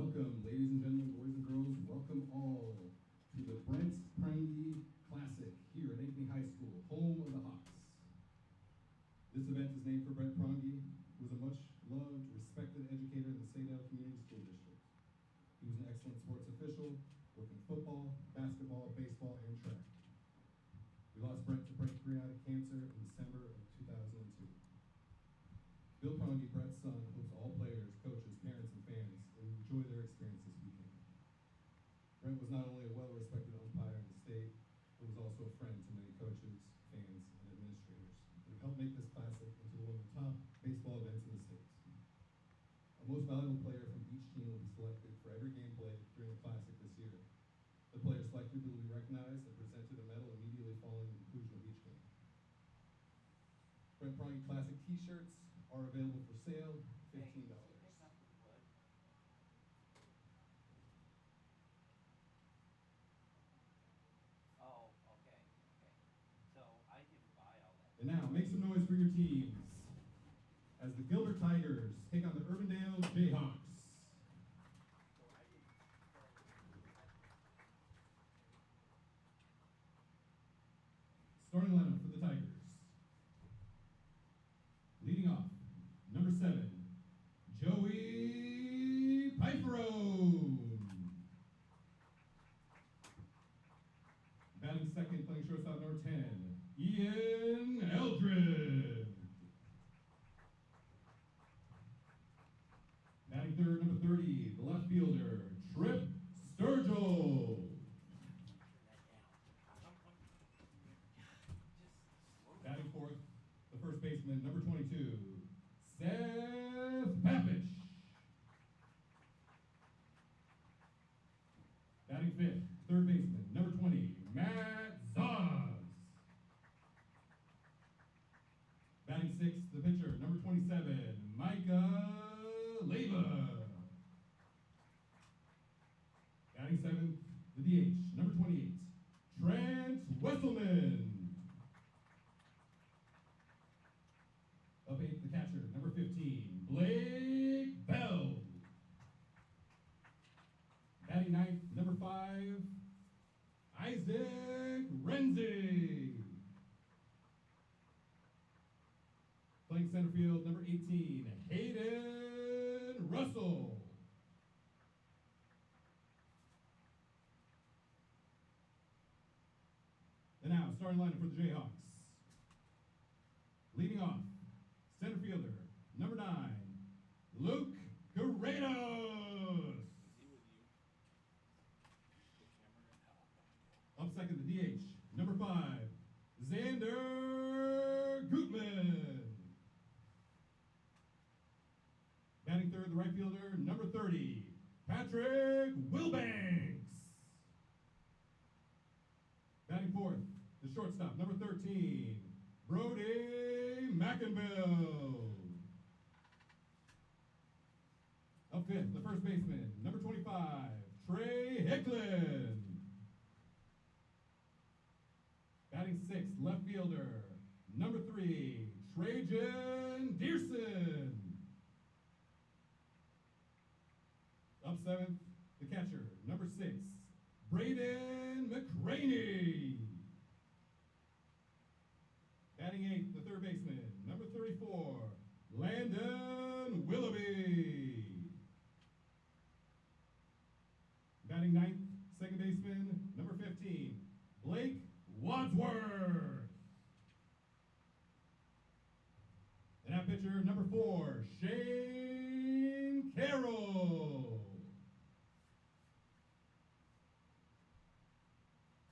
Welcome, ladies and gentlemen, boys and girls, welcome all to the PRANGE Classic here at Ankeny High School, home of the Hawks. This event is named for Brent Prange, who was a much-loved, respected educator in the Urbandale Community School District. He was an excellent sports official, working football, basketball, baseball, and track. We lost Brent to pancreatic cancer in December of 2002. Bill Prange, Brent's son, hopes all players, coaches, parents, and fans enjoy their experience this weekend. Brent was not only a well-respected umpire in the state, but was also a friend to many coaches, fans, and administrators who helped make this classic into one of the top baseball events in the States. A most valuable player from each team will be selected for every game played during the classic this year. The players selected will be recognized and presented a medal immediately following the conclusion of each game. Brent Prange Classic t-shirts are available for sale, $15. Oh, okay. So I didn't buy all that. And now, make some noise for your teams as the Gilbert Tigers take on the Urbandale Jayhawks. Starting lineup for the Tigers. Leading off, number 7, Joey Piperone. Batting second, playing shortstop, number 10, Ian Eldred. Batting third, number 30, the left fielder, Trip Sturgill. Batting fourth, the first baseman, number 22, Seth Papish. Batting fifth, third baseman, number 20, Matt Zaz. Batting sixth, the pitcher, number 27, Micah Leva. Batting seventh, the DH, number 28, Trent Wesselman. Up eighth, the catcher, number 15, Blake Bell. Batting ninth, number 5, Isaac Renzi. Playing center field, number 18, Hayden Russell. And now, starting lineup for the Jayhawks. Leading off, center fielder, number 9, Luke Guerreros. Up second, the DH, number 5, Xander Gutman. Batting third, the right fielder, number 30, Patrick Wilbanks. Batting fourth, the shortstop, number 13, Brody McInville. Up fifth, the first baseman, number 25, Trey Hicklin. Batting sixth, left fielder, number 3, Trajan Dearson. Up seventh, the catcher, number 6, Braden McCraney. Batting eighth, the third baseman, number 34, Landon Willoughby. Batting ninth, second baseman, number 15, Blake Wadsworth. And that pitcher, number 4, Shane Carroll.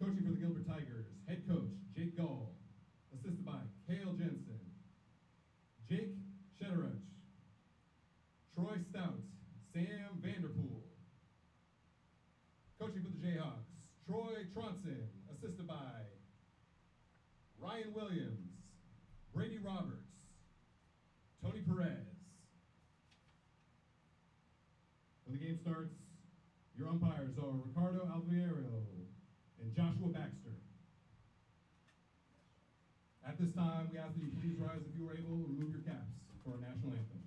Coaching for the Gilbert Tigers, head coach, Jake Gall. Assisted by Cale Jensen, Jake Shedderich, Troy Stout, Sam Vanderpool. Coaching for the Jayhawks, Troy Tronson, assisted by Ryan Williams, Brady Roberts, Tony Perez. When the game starts, your umpires are Ricardo Alviero and Joshua Baxter. At this time, we ask that you please rise if you are able, and remove your caps for our national anthem.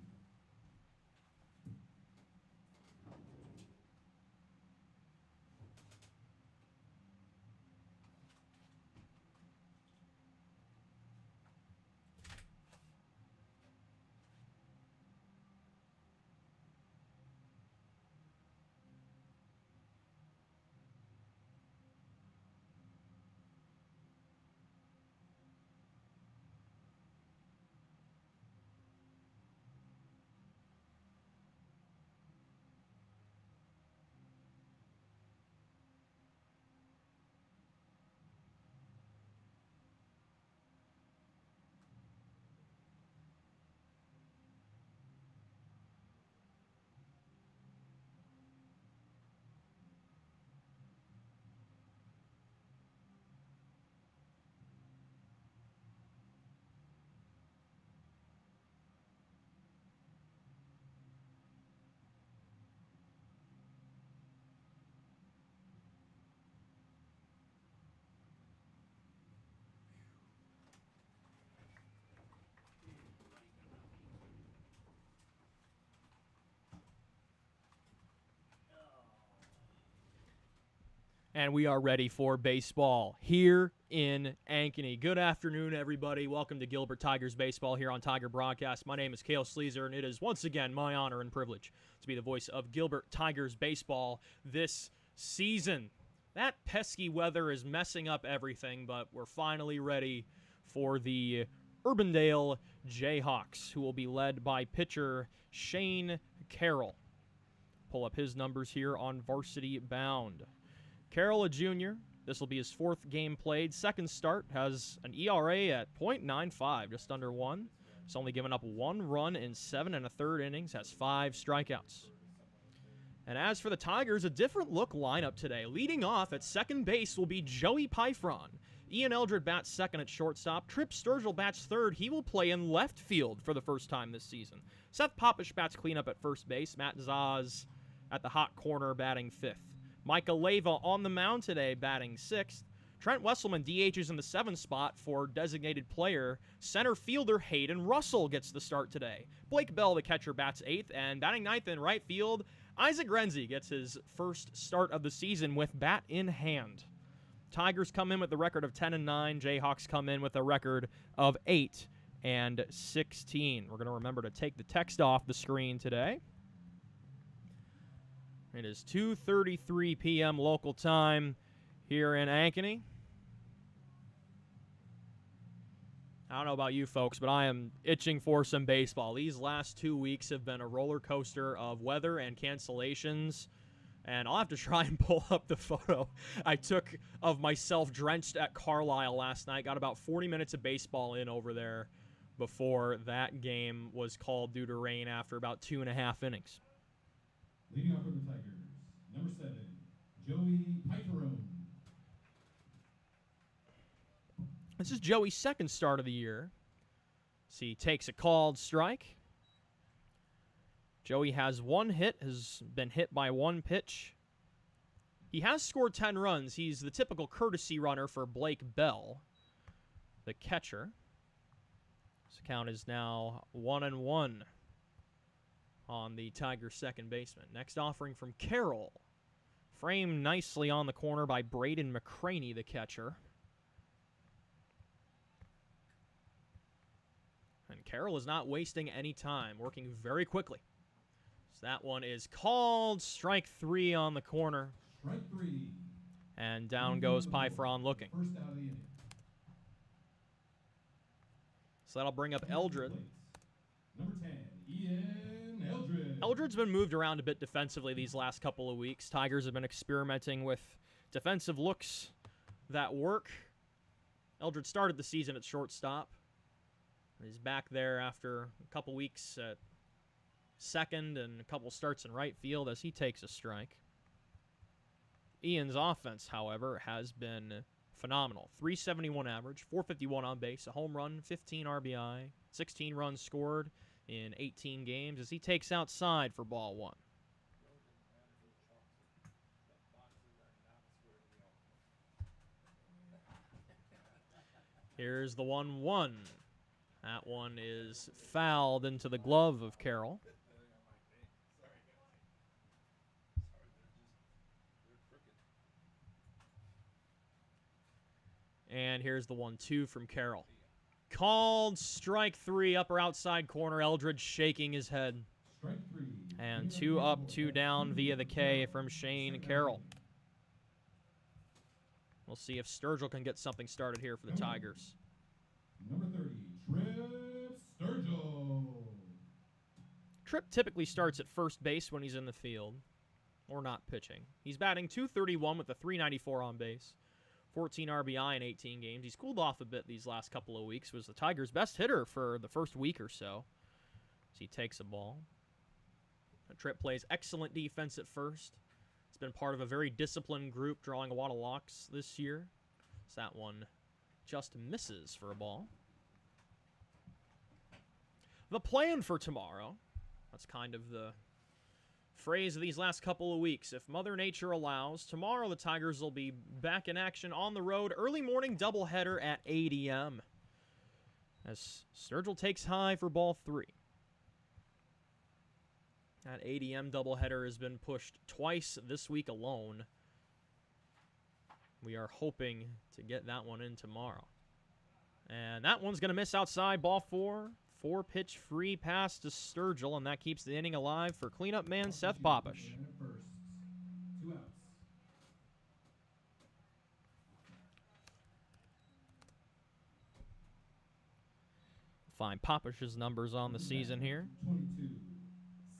And we are ready for baseball here in Ankeny. Good afternoon, everybody. Welcome to Gilbert Tigers Baseball here on Tiger Broadcast. My name is Cale Sleazer, and it is once again my honor and privilege to be the voice of Gilbert Tigers Baseball this season. That pesky weather is messing up everything, but we're finally ready for the Urbandale Jayhawks, who will be led by pitcher Shane Carroll. Pull up his numbers here on Varsity Bound. Carroll, a junior. This will be his fourth game played. Second start, has an ERA at .95, just under 1. He's only given up 1 run in 7 1/3 innings, has 5 strikeouts. And as for the Tigers, a different look lineup today. Leading off at second base will be Joey Pyfron. Ian Eldred bats second at shortstop. Trip Sturgill bats third. He will play in left field for the first time this season. Seth Popish bats cleanup at first base. Matt Zaz at the hot corner batting fifth. Micah Leyva on the mound today, batting sixth. Trent Wesselman DHs in the 7th spot for designated player. Center fielder Hayden Russell gets the start today. Blake Bell, the catcher, bats 8th, and batting 9th in right field, Isaac Renzi gets his first start of the season with bat in hand. Tigers come in with a record of 10-9. Jayhawks come in with a record of 8-16. We're going to remember to take the text off the screen today. It is 2:33 p.m. local time here in Ankeny. I don't know about you folks, but I am itching for some baseball. These last 2 weeks have been a roller coaster of weather and cancellations, and I'll have to try and pull up the photo I took of myself drenched at Carlisle last night. Got about 40 minutes of baseball in over there before that game was called due to rain after about 2.5 innings. Leading off for the Tigers, number 7, Joey Pyfron. This is Joey's second start of the year. So he takes a called strike. Joey has 1 hit, has been hit by 1 pitch. He has scored 10 runs. He's the typical courtesy runner for Blake Bell, the catcher. This count is now 1-1. On the Tigers' second baseman. Next offering from Carroll. Framed nicely on the corner by Braden McCraney, the catcher. And Carroll is not wasting any time, working very quickly. So that one is called. Strike 3 on the corner. Strike 3. And down goes Pyfron looking. First out of the inning. So that'll bring up Eldred. Number 10, Ian Eldred. Eldred's been moved around a bit defensively these last couple of weeks. Tigers have been experimenting with defensive looks that work. Eldred started the season at shortstop. He's back there after a couple weeks at second and a couple starts in right field as he takes a strike. Ian's offense, however, has been phenomenal. 371 average, 451 on base, a home run, 15 RBI, 16 runs scored in 18 games as he takes outside for ball 1. Here's the 1-1. That one is fouled into the glove of Carroll. And here's the 1-2 from Carroll. Called strike 3, upper outside corner. Eldred shaking his head. Strike 3. And 2 up, 2 down via the K from Shane Carroll. We'll see if Sturgill can get something started here for the Tigers. Number 30, Trip Sturgill. Tripp typically starts at first base when he's in the field, or not pitching. He's batting .231 with a .394 on base. 14 RBI in 18 games. He's cooled off a bit these last couple of weeks. Was the Tigers' best hitter for the first week or so. As he takes a ball. Tripp plays excellent defense at first. It's been part of a very disciplined group, drawing a lot of walks this year. So that one just misses for a ball. The plan for tomorrow. That's kind of the phrase of these last couple of weeks. If Mother Nature allows, tomorrow the Tigers will be back in action on the road. Early morning doubleheader at 8 a.m. as Sturgill takes high for ball 3. That 8 a.m. doubleheader has been pushed twice this week alone. We are hoping to get that one in tomorrow. And that one's going to miss outside, ball 4. 4-pitch free pass to Sturgill, and that keeps the inning alive for cleanup man Seth Popish. First, 2 outs. Find Popish's numbers on the season here. 22,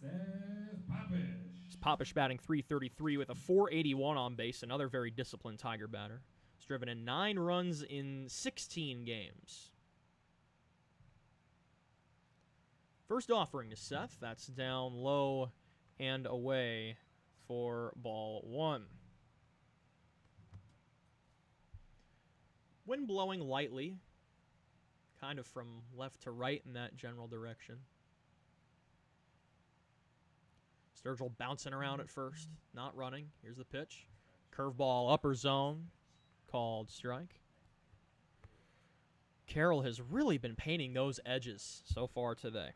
Seth Popish. Popish batting .333 with a .481 on base, another very disciplined Tiger batter. He's driven in 9 runs in 16 games. First offering to Seth. That's down low and away for ball 1. Wind blowing lightly, kind of from left to right in that general direction. Sturgill bouncing around at first, not running. Here's the pitch. Curveball upper zone, called strike. Carroll has really been painting those edges so far today.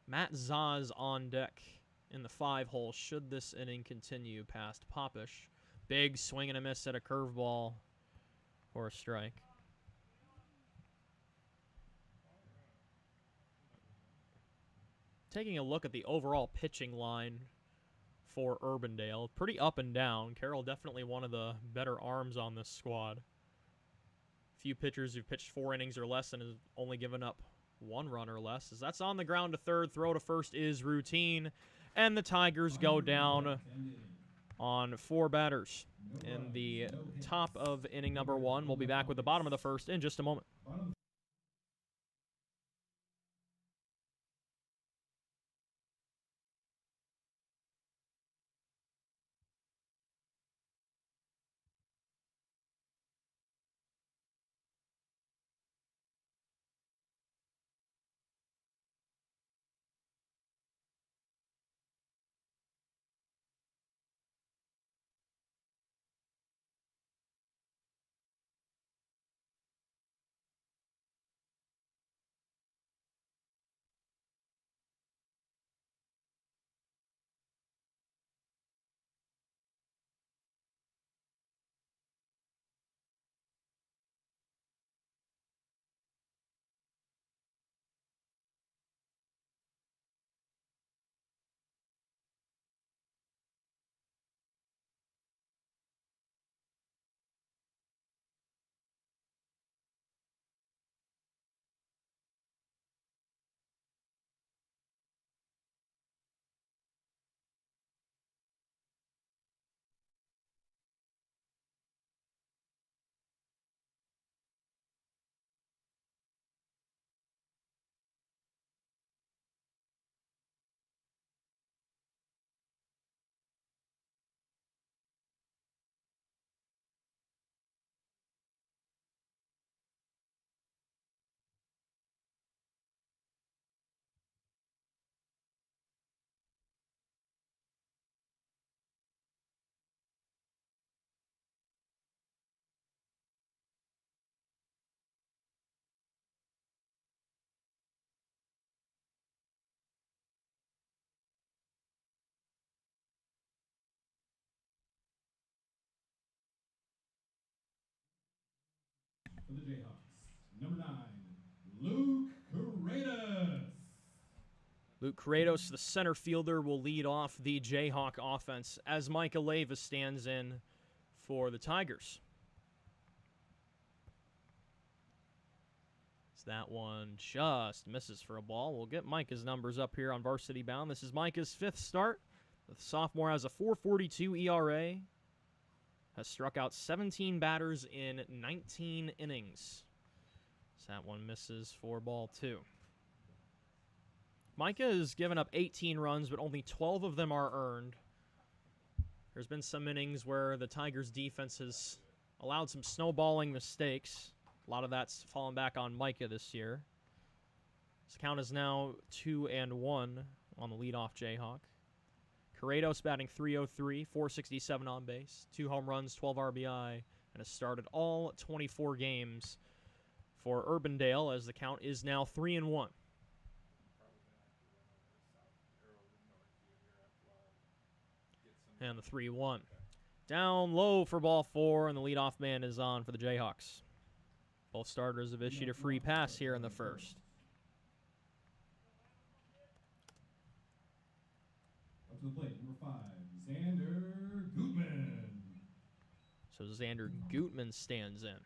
Matt Zaz on deck in the 5-hole should this inning continue past Popish. Big swing and a miss at a curveball for a strike. Taking a look at the overall pitching line for Urbandale, pretty up and down. Carroll definitely one of the better arms on this squad. Few pitchers who've pitched 4 innings or less and have only given up 1 run or less. As that's on the ground to third, throw to first is routine, and the Tigers go down on 4 batters in the top of inning number 1. We'll be back with the bottom of the first in just a moment. For the Jayhawks, number 9, Luke Kratos. Luke Kratos, the center fielder, will lead off the Jayhawk offense as Micah Leyva stands in for the Tigers. So that one just misses for a ball. We'll get Micah's numbers up here on Varsity Bound. This is Micah's 5th start. The sophomore has a .442 ERA. Has struck out 17 batters in 19 innings. So that one misses for ball 2. Micah has given up 18 runs, but only 12 of them are earned. There's been some innings where the Tigers' defense has allowed some snowballing mistakes. A lot of that's fallen back on Micah this year. His count is now 2-1 on the leadoff Jayhawk. Kratos batting .303, .467 on base, 2 home runs, 12 RBI, and has started all 24 games for Urbandale as the count is now 3-1. And the 3-1. Down low for ball 4, and the leadoff man is on for the Jayhawks. Both starters have issued a free pass here in the first. Up to the plate, number 5, Xander Gutman. So Xander Gutman stands in.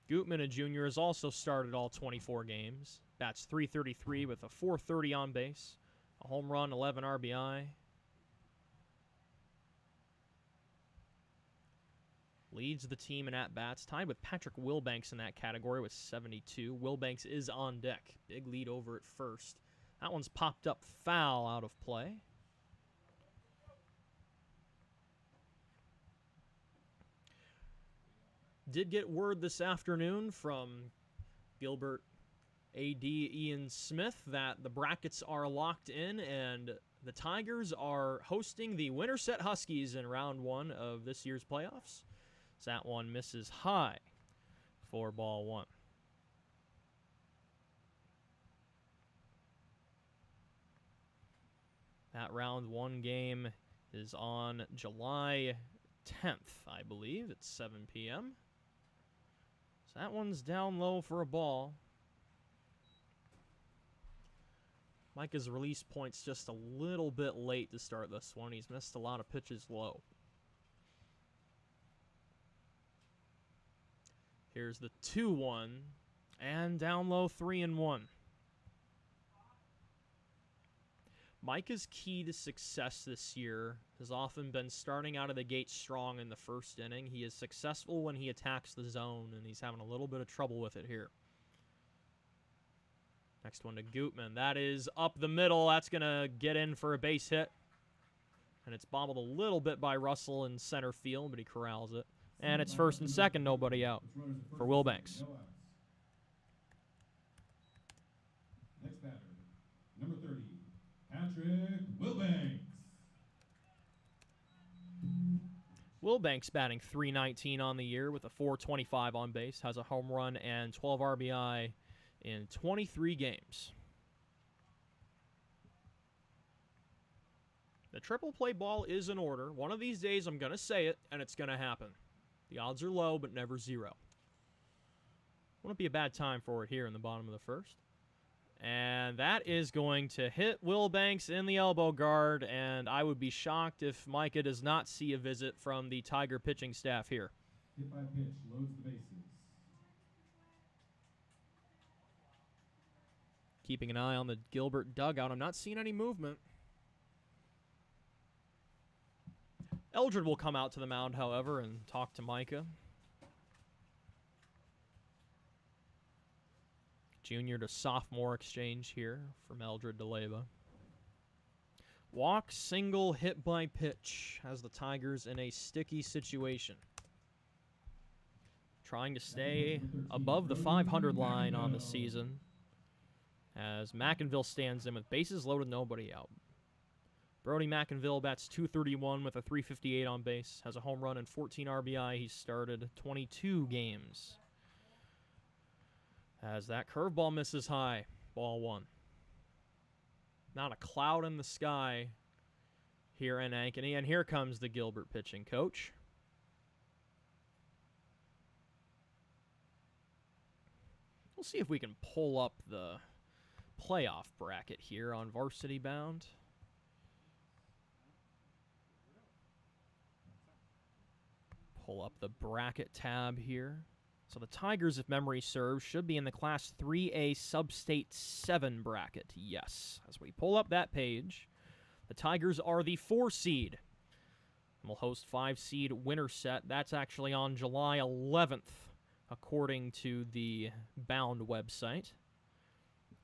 Gutman, a junior, has also started all 24 games. Bats .333 with a .430 on base, a home run, 11 RBI. Leads the team in at-bats, tied with Patrick Wilbanks in that category with 72. Wilbanks is on deck. Big lead over at first. That one's popped up foul out of play. Did get word this afternoon from Gilbert AD Ian Smith that the brackets are locked in and the Tigers are hosting the Winterset Huskies in round 1 of this year's playoffs. So that one misses high for ball 1. That round 1 game is on July 10th, I believe. It's 7 p.m. So that one's down low for a ball. Micah's release point's just a little bit late to start this one. He's missed a lot of pitches low. Here's the 2-1, and down low 3-1. Micah's key to success this year has often been starting out of the gate strong in the first inning. He is successful when he attacks the zone, and he's having a little bit of trouble with it here. Next one to Gutman. That is up the middle. That's going to get in for a base hit. And it's bobbled a little bit by Russell in center field, but he corrals it. And it's first and second, nobody out for Wilbanks. Next batter, number 30, Patrick Wilbanks. Wilbanks batting .319 on the year with a .425 on base, has a home run and 12 RBI in 23 games. The triple play ball is in order. One of these days I'm going to say it, and it's going to happen. The odds are low, but never zero. Wouldn't be a bad time for it here in the bottom of the first. And that is going to hit Wilbanks in the elbow guard, and I would be shocked if Micah does not see a visit from the Tiger pitching staff here. Hit by pitch, loads the bases. Keeping an eye on the Gilbert dugout. I'm not seeing any movement. Eldred will come out to the mound, however, and talk to Micah. Junior to sophomore exchange here from Eldred to Leyva. Walk, single, hit by pitch has the Tigers in a sticky situation. Trying to stay above the 500 line on the season as McInville stands in with bases loaded, nobody out. Brody McInville bats .231 with a .358 on base, has a home run and 14 RBI. He's started 22 games. As that curveball misses high, ball 1. Not a cloud in the sky here in Ankeny, and here comes the Gilbert pitching coach. We'll see if we can pull up the playoff bracket here on Varsity Bound. Pull up the bracket tab here. So the Tigers, if memory serves, should be in the Class 3A Sub-State 7 bracket. Yes. As we pull up that page, the Tigers are the 4 seed. And will host 5 seed Winterset. That's actually on July 11th, according to the Bound website.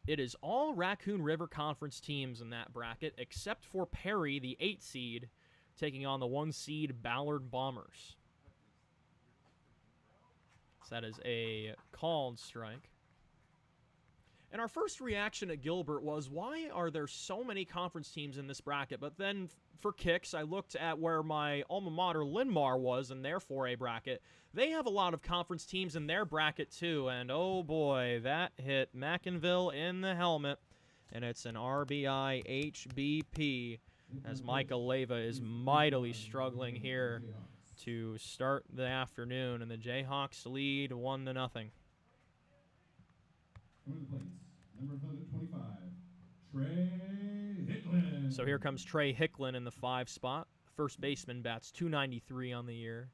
It is all Raccoon River Conference teams in that bracket, except for Perry, the 8 seed, taking on the 1 seed Ballard Bombers. So that is a called strike. And our first reaction at Gilbert was, why are there so many conference teams in this bracket? But then, for kicks, I looked at where my alma mater, Linmar, was in their 4A bracket. They have a lot of conference teams in their bracket, too. And, oh boy, that hit McInville in the helmet. And it's an RBI HBP as Micah Leyva is mightily struggling here to start the afternoon, and the Jayhawks lead 1-0. Coming to the plate, number 25, Trey Hicklin. So here comes Trey Hicklin in the 5 spot. First baseman bats .293 on the year,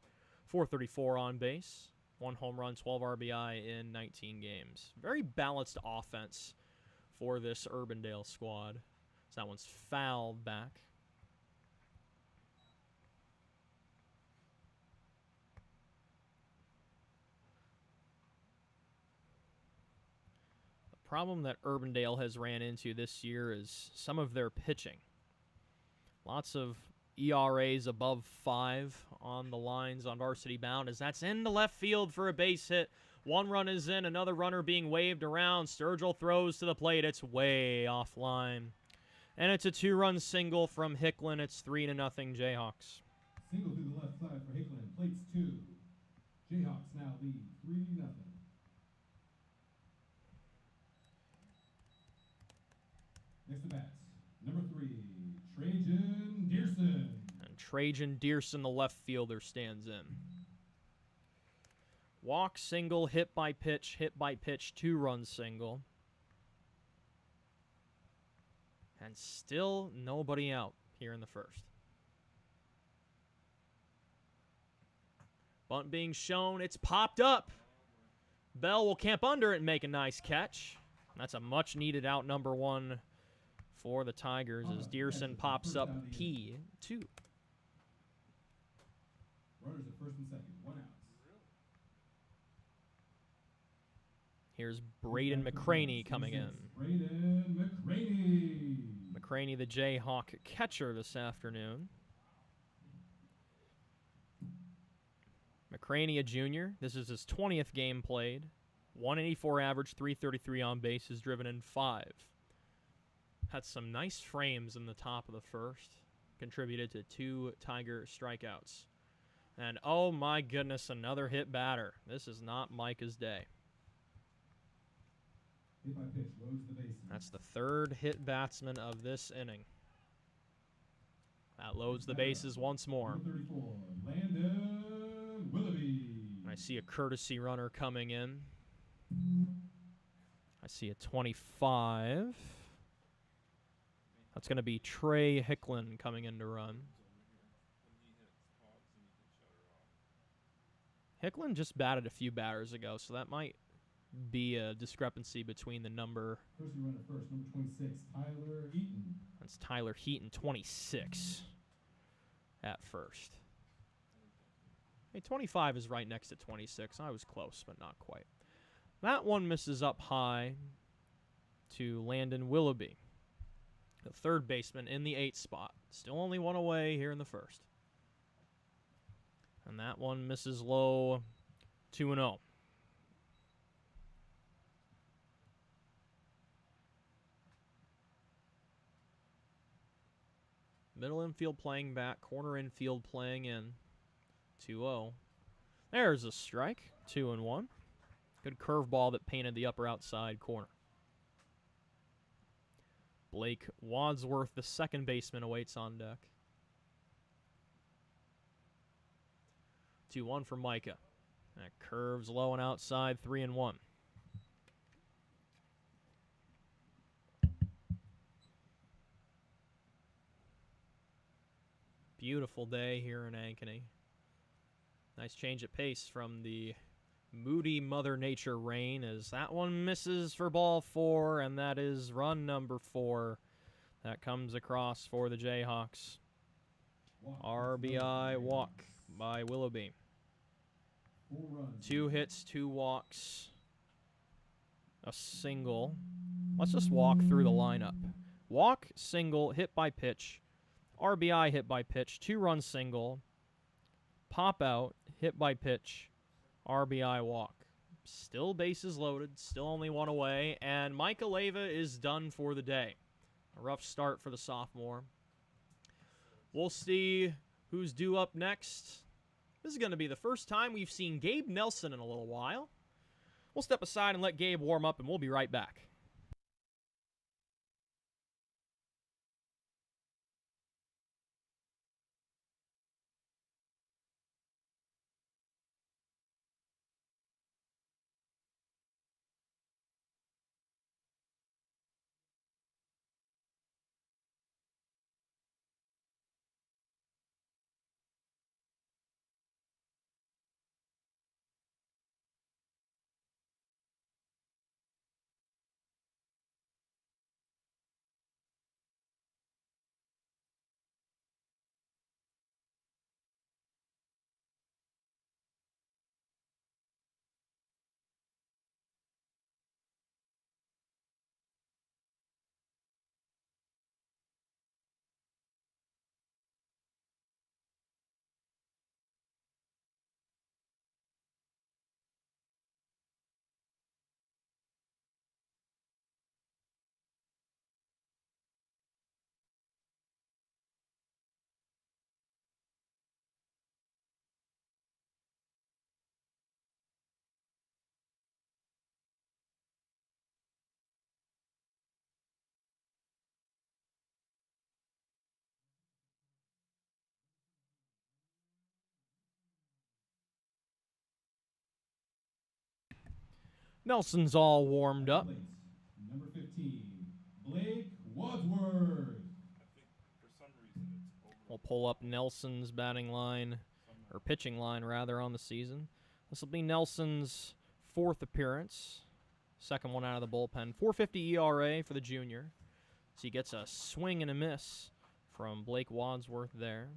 .434 on base, 1 home run, 12 RBI in 19 games. Very balanced offense for this Urbandale squad. So that one's fouled back. The problem that Urbandale has ran into this year is some of their pitching. Lots of ERAs above 5 on the lines on Varsity Bound, as that's in the left field for a base hit. 1 run is in, another runner being waved around. Sturgill throws to the plate. It's way offline. And it's a 2-run single from Hicklin. It's 3-0 Jayhawks. Single through the left side for Hicklin. Plates 2. Jayhawks now lead 3-0. Next to bats, number 3, Trajan Dearson. And Trajan Dearson, the left fielder, stands in. Walk, single, hit by pitch, 2-run single. And still nobody out here in the first. Bunt being shown, it's popped up. Bell will camp under it and make a nice catch. That's a much-needed out, number 1 for the Tigers, as Dearson pops up P2. Runners at first and second, 1 out. Here's Braden McCraney coming in. Braden McCraney. McCraney, the Jayhawk catcher this afternoon. McCraney, a junior. This is his 20th game played. 184 average, 333 on bases, driven in 5. Had some nice frames in the top of the first. Contributed to 2 Tiger strikeouts. And oh my goodness, another hit batter. This is not Micah's day. Hit by pitch, loads the bases. That's the 3rd hit batsman of this inning. That loads the bases once more. Number 34, Landon Willoughby. I see a courtesy runner coming in. I see a 25. That's going to be Trey Hicklin coming in to run. Hicklin just batted a few batters ago, so that might be a discrepancy between the number. First runner first, number 26, Tyler Eaton. That's Tyler Heaton, 26 at first. Hey, 25 is right next to 26. I was close, but not quite. That one misses up high to Landon Willoughby, the 3rd baseman in the 8th spot. Still only 1 away here in the first. And that one misses low, 2-0. Middle infield playing back, corner infield playing in. 2-0. There's a strike. 2-1. Good curveball that painted the upper outside corner. Blake Wadsworth, the 2nd baseman, awaits on deck. 2-1 for Micah. That curves low and outside, 3-1. Beautiful day here in Ankeny. Nice change of pace from the moody Mother Nature rain, as that one misses for ball 4, and that is run number 4 that comes across for the Jayhawks. RBI walk by Willoughby. 2 hits, 2 walks, a single. Let's just walk through the lineup. Walk, single, hit by pitch, RBI hit by pitch, 2-run single, pop out, hit by pitch, RBI walk. Still bases loaded, still only 1 away, and Micah Leyva is done for the day. A rough start for the sophomore. We'll see who's due up next. This is going to be the first time we've seen Gabe Nelson in a little while. We'll step aside and let Gabe warm up, and we'll be right back. Nelson's all warmed up. Plate, number 15, Blake Wadsworth. We'll pull up Nelson's batting line, or pitching line rather, on the season. This will be Nelson's 4th appearance, 2nd one out of the bullpen. 4.50 ERA for the junior. So he gets a swing and a miss from Blake Wadsworth there.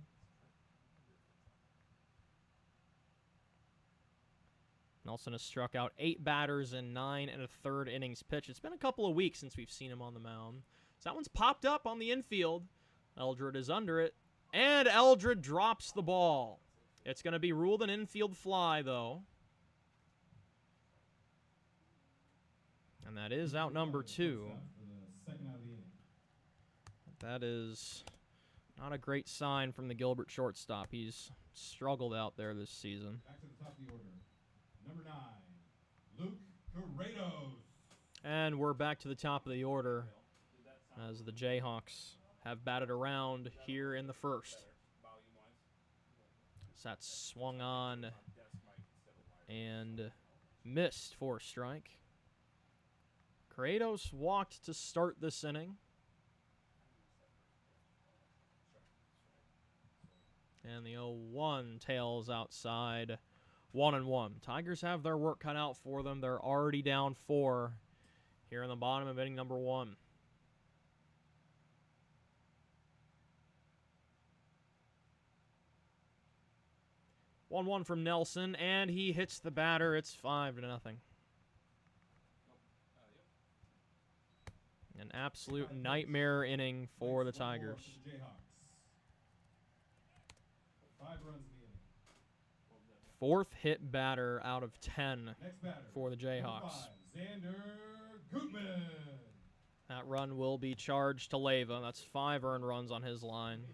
Nelson has struck out 8 batters in 9 1/3 innings pitched. It's been a couple of weeks since we've seen him on the mound. So that one's popped up on the infield. Eldred is under it, and Eldred drops the ball. It's going to be ruled an infield fly, though. And that is out number 2. That is not a great sign from the Gilbert shortstop. He's struggled out there this season. Back to the top of the order. Number 9, Luke Corrados. And we're back to the top of the order as the Jayhawks have batted around here in the first. So that's swung on and missed for a strike. Corrados walked to start this inning. And the 0-1 tails outside. 1-1. Tigers have their work cut out for them. They're already down 4 here in the bottom of inning number 1. One from Nelson, and he hits the batter. It's 5-0. An absolute nightmare inning for the Tigers. 5 runs in the inning. 4th hit batter out of 10 for the Jayhawks. Xander Gutman. That run will be charged to Leyva. That's 5 earned runs on his line.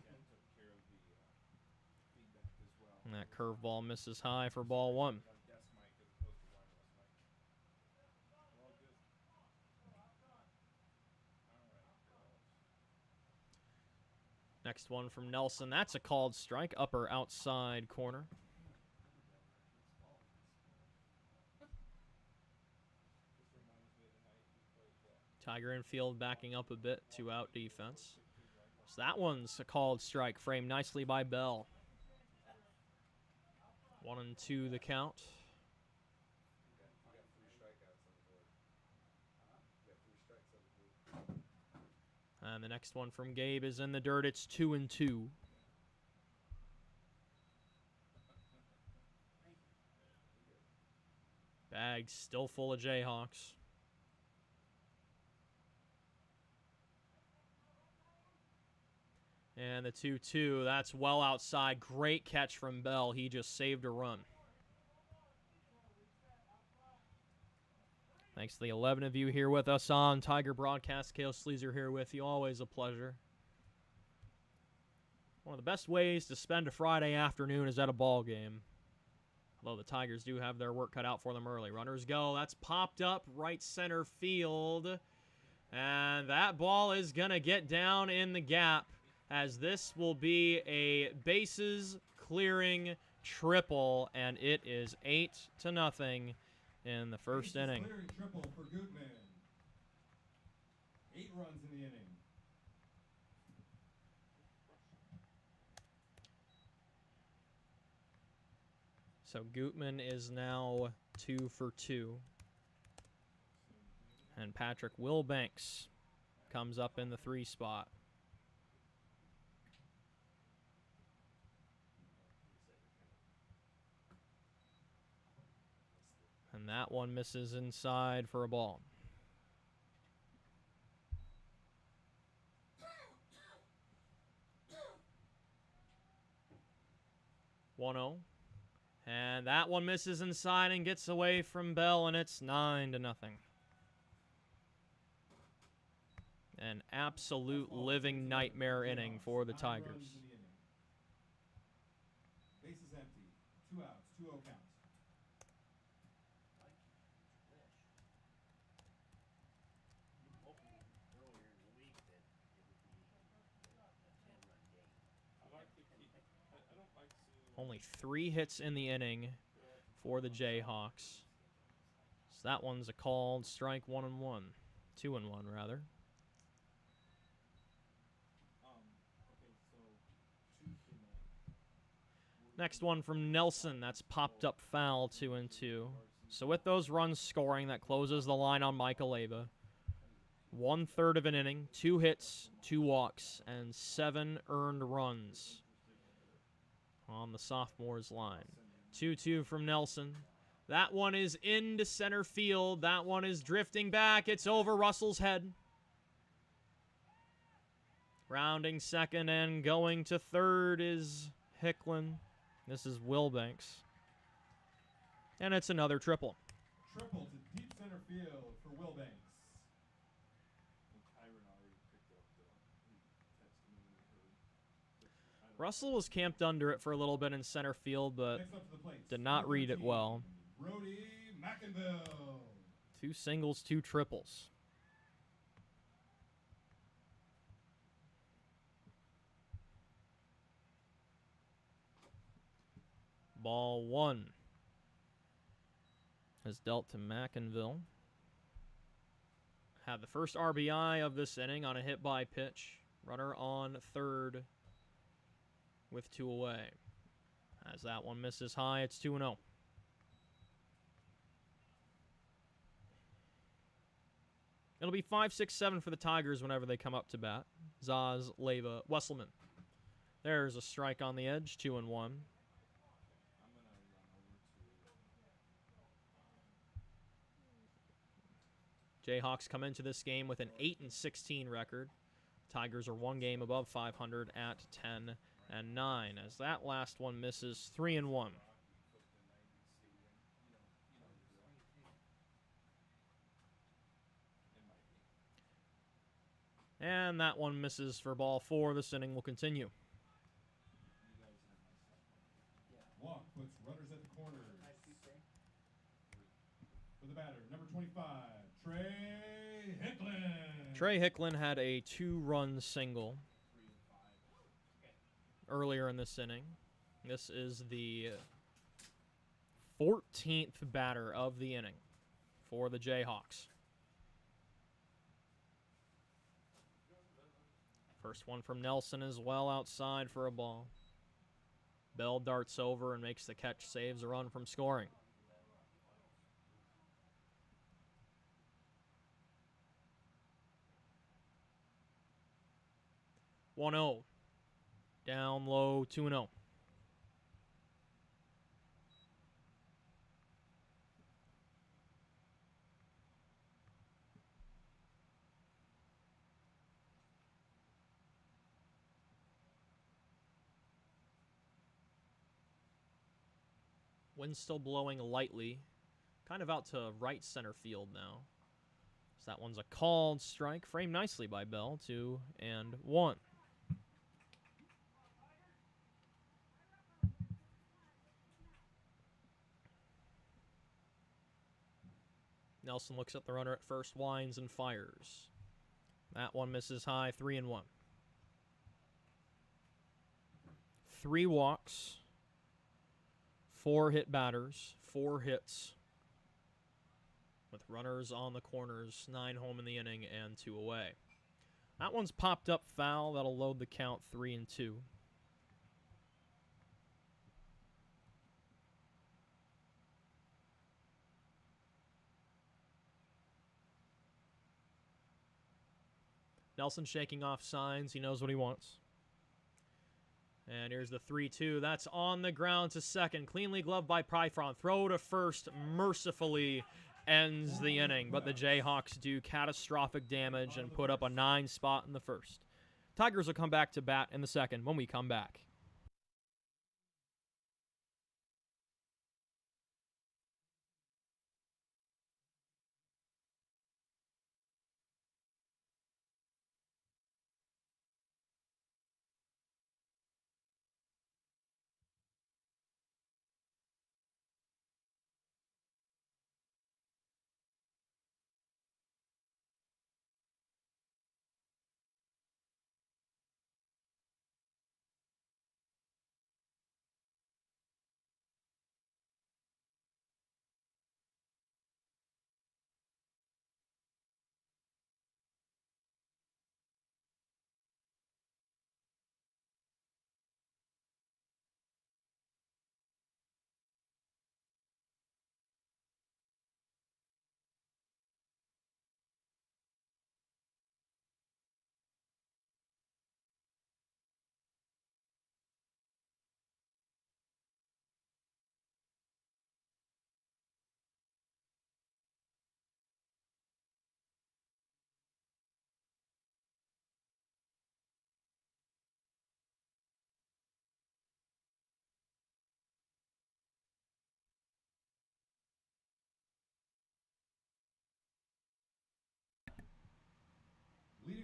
And that curveball misses high for ball 1. Next one from Nelson. That's a called strike, upper outside corner. Tiger infield backing up a bit, 2-out defense. So that one's a called strike, framed nicely by Bell. 1-2 the count. And the next one from Gabe is in the dirt. It's 2-2. Bag still full of Jayhawks. And the 2-2, that's well outside. Great catch from Bell. He just saved a run. Thanks to the 11 of you here with us on Tiger Broadcast. Cale Sleazer here with you. Always a pleasure. One of the best ways to spend a Friday afternoon is at a ball game. Although the Tigers do have their work cut out for them early. Runners go. That's popped up right center field. And that ball is going to get down in the gap, as this will be a bases clearing triple, and it is 8-0 in the first inning. Clearing triple for Gutman. 8 runs in the inning. So Gutman is now 2 for 2. And Patrick Wilbanks comes up in the 3 spot. And that one misses inside for a ball. One-0. And that one misses inside and gets away from Bell, and it's 9-0. An absolute living nightmare inning for the Tigers. Bases empty. 2 outs. 2-0 count. Only 3 hits in the inning for the Jayhawks. So that one's a called strike, 1-1. 2-1, rather. Next one from Nelson. That's popped up foul, 2-2. So with those runs scoring, that closes the line on Michael Ava. 1/3 of an inning, 2 hits, 2 walks, and 7 earned runs on the sophomore's line. 2-2 from Nelson. That one is into center field. That one is drifting back. It's over Russell's head. Rounding second and going to third is Hicklin. This is Wilbanks. And it's another triple. Triple to deep center field for Wilbanks. Russell was camped under it for a little bit in center field, but Next up to the plate, did not read it 13, well. Brody McInville. 2 singles, 2 triples. Ball 1 is dealt to McInville. Had the first RBI of this inning on a hit by pitch. Runner on third with 2 away. As that one misses high, it's 2-0. It'll be 5, 6, 7 for the Tigers whenever they come up to bat. Zaz, Leyva, Wesselman. There's a strike on the edge, 2-1. Jayhawks come into this game with an 8-16 record. Tigers are 1 game above 500 at 10-9. As that last one misses, 3-1. And that one misses for ball 4. This inning will continue. Walk puts runners at the corners. For the batter, number 25, Trey Hicklin. Trey Hicklin had a 2-run single earlier in this inning. This is the 14th batter of the inning for the Jayhawks. First one from Nelson is well outside for a ball. Bell darts over and makes the catch, saves a run from scoring. One 0. Down low, 2-0. Wind's still blowing lightly, kind of out to right center field now. So that one's a called strike, framed nicely by Bell, 2-1. Nelson looks at the runner at first, winds and fires. That one misses high, 3-1. 3 walks, 4 hit batters, 4 hits, with runners on the corners, 9 home in the inning and 2 away. That one's popped up foul. That'll load the count, 3-2. Nelson shaking off signs. He knows what he wants. And here's the 3-2. That's on the ground to second. Cleanly gloved by Pryfron. Throw to first mercifully ends the inning. But the Jayhawks do catastrophic damage and put up a 9 spot in the first. Tigers will come back to bat in the second when we come back.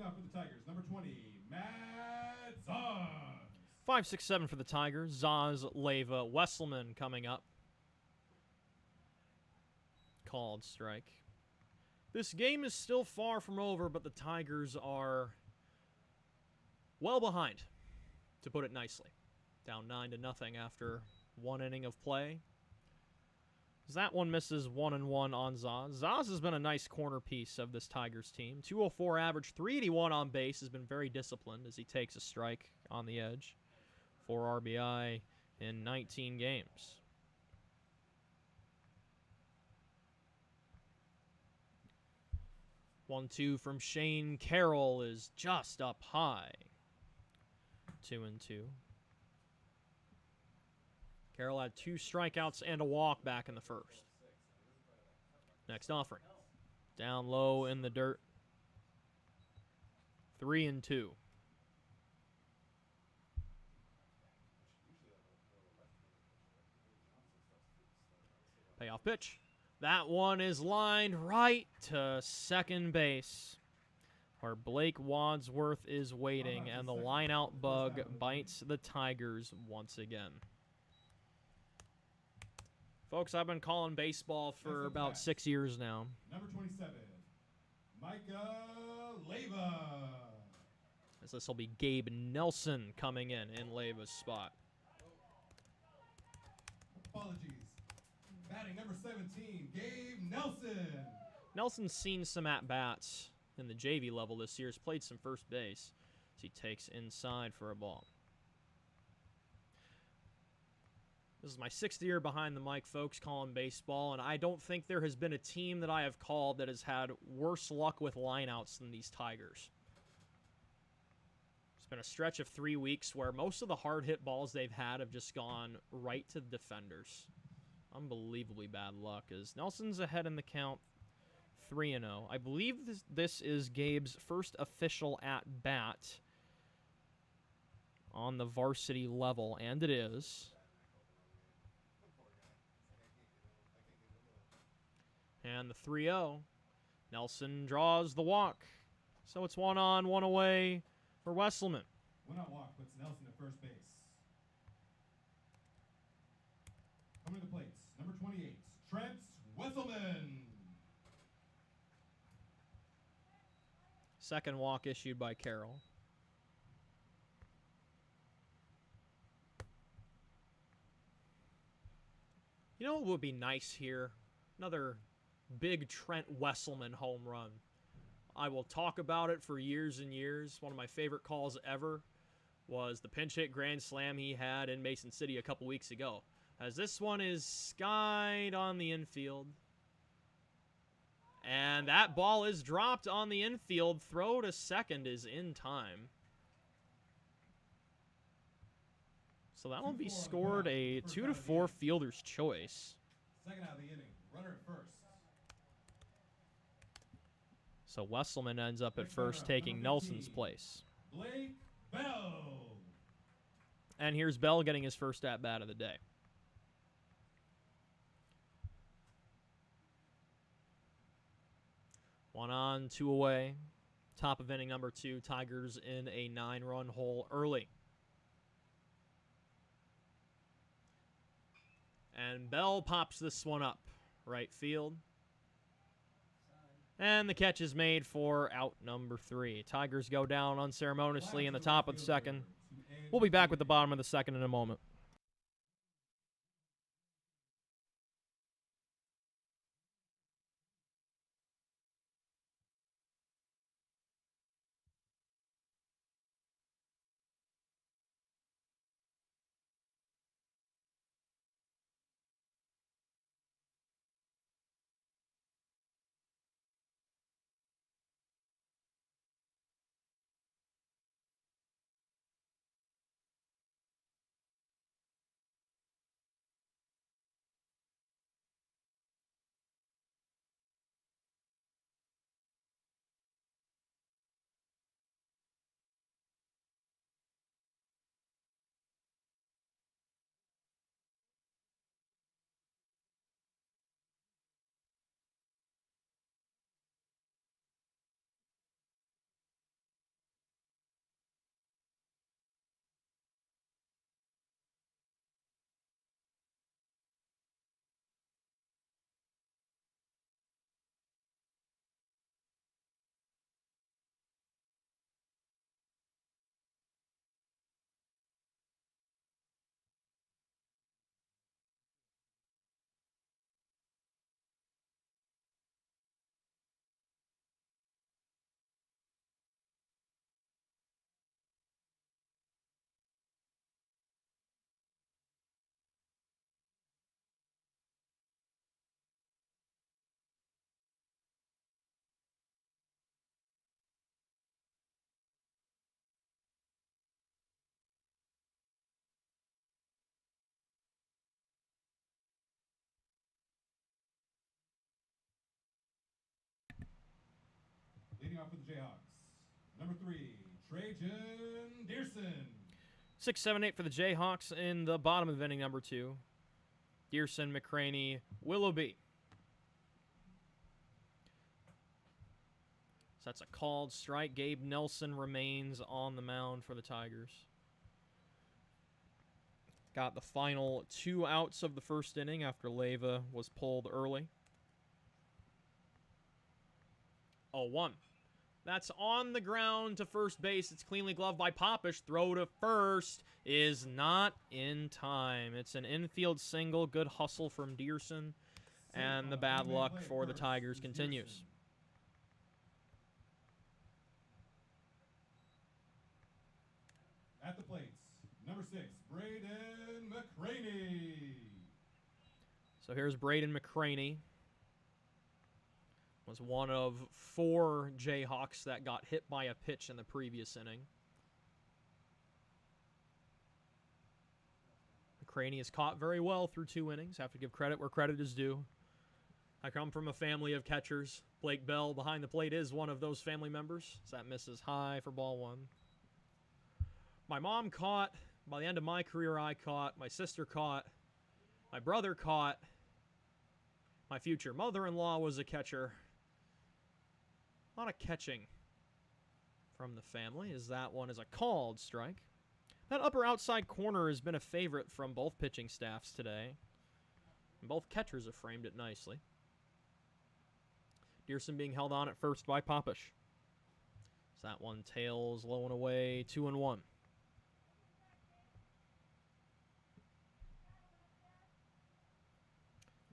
off for the Tigers, number 20, Matt Zaz. 5-6-7 for the Tigers. Zaz, Leva, Wesselman coming up. Called strike. This game is still far from over, but the Tigers are well behind, to put it nicely. Down 9-0 after one inning of play. That one misses 1-1 on Zaz. Zaz has been a nice corner piece of this Tigers team. 204 average, 381 on base, has been very disciplined as he takes a strike on the edge. 4 RBI in 19 games. One-two from Shane Carroll is just up high. 2-2. Carroll had 2 strikeouts and a walk back in the first. Next offering. Down low in the dirt. 3-2. Payoff pitch. That one is lined right to second base, where Blake Wadsworth is waiting, and the lineout bug bites the Tigers once again. Folks, I've been calling baseball for about 6 years now. Number 27, Micah Leva. As this will be Gabe Nelson coming in Leva's spot. Apologies. Batting number 17, Gabe Nelson. Nelson's seen some at-bats in the JV level this year. He's played some first base as he takes inside for a ball. This is my 6th year behind the mic, folks, calling baseball, and I don't think there has been a team that I have called that has had worse luck with lineouts than these Tigers. It's been a stretch of 3 weeks where most of the hard-hit balls they've had have just gone right to the defenders. Unbelievably bad luck, as Nelson's ahead in the count, 3-0. I believe this is Gabe's first official at-bat on the varsity level, and it is. And the 3-0. Nelson draws the walk. So it's 1 on, 1 away for Wesselman. 1 out walk puts Nelson at first base. Coming to the plates, number 28, Trent Wesselman. Second walk issued by Carroll. You know what would be nice here? Another big Trent Wesselman home run. I will talk about it for years and years. One of my favorite calls ever was the pinch hit grand slam he had in Mason City a couple weeks ago. As this one is skied on the infield. And that ball is dropped on the infield. Throw to second is in time. So that will be scored a 2-4 fielder's choice. Second out of the inning, runner at first. So Wesselman ends up at first, taking Nelson's place. Blake Bell. And here's Bell getting his first at-bat of the day. One on, 2 away. Top of inning number 2. Tigers in a 9-run hole early. And Bell pops this one up. Right field. And the catch is made for out number 3. Tigers go down unceremoniously in the top of the second. We'll be back with the bottom of the second in a moment. Leading off for the Jayhawks, number 3, Trajan Dearson. 6, 7, 8 for the Jayhawks in the bottom of inning number 2. Dearson, McCraney, Willoughby. So that's a called strike. Gabe Nelson remains on the mound for the Tigers. Got the final 2 outs of the first inning after Leyva was pulled early. 0-1. That's on the ground to first base. It's cleanly gloved by Popish. Throw to first is not in time. It's an infield single. Good hustle from Dearson. And the bad luck for the Tigers continues. At the plates, number 6, Braden McCraney. So here's Braden McCraney. Was one of 4 Jayhawks that got hit by a pitch in the previous inning. McCraney is caught very well through 2 innings. Have to give credit where credit is due. I come from a family of catchers. Blake Bell behind the plate is one of those family members. So that misses high for ball 1. My mom caught. By the end of my career, I caught. My sister caught. My brother caught. My future mother-in-law was a catcher. A lot of catching from the family, as that one is a called strike. That upper outside corner has been a favorite from both pitching staffs today. And both catchers have framed it nicely. Dearson being held on at first by Popish. So that one tails low and away, 2-1.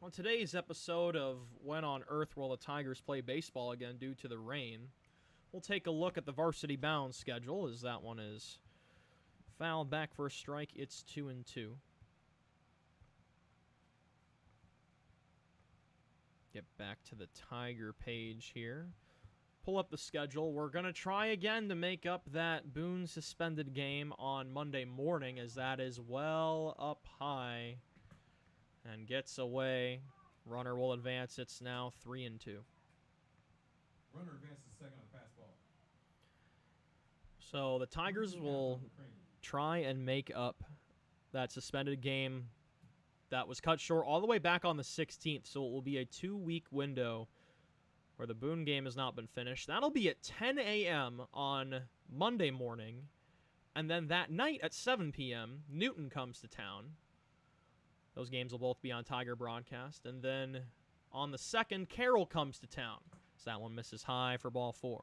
On today's episode of When on Earth Will the Tigers Play Baseball Again Due to the Rain, we'll take a look at the varsity bound schedule, as that one is fouled back for a strike. It's 2-2. Get back to the Tiger page here. Pull up the schedule. We're going to try again to make up that Boone suspended game on Monday morning, as that is well up high. And gets away. Runner will advance. It's now 3-2. Runner advances second on the pass ball. So the Tigers will try and make up that suspended game that was cut short all the way back on the 16th. So it will be a 2-week window where the Boone game has not been finished. That'll be at 10 a.m. on Monday morning. And then that night at 7 p.m., Newton comes to town. Those games will both be on Tiger broadcast. And then on the 2nd, Carroll comes to town. So that one misses high for ball 4.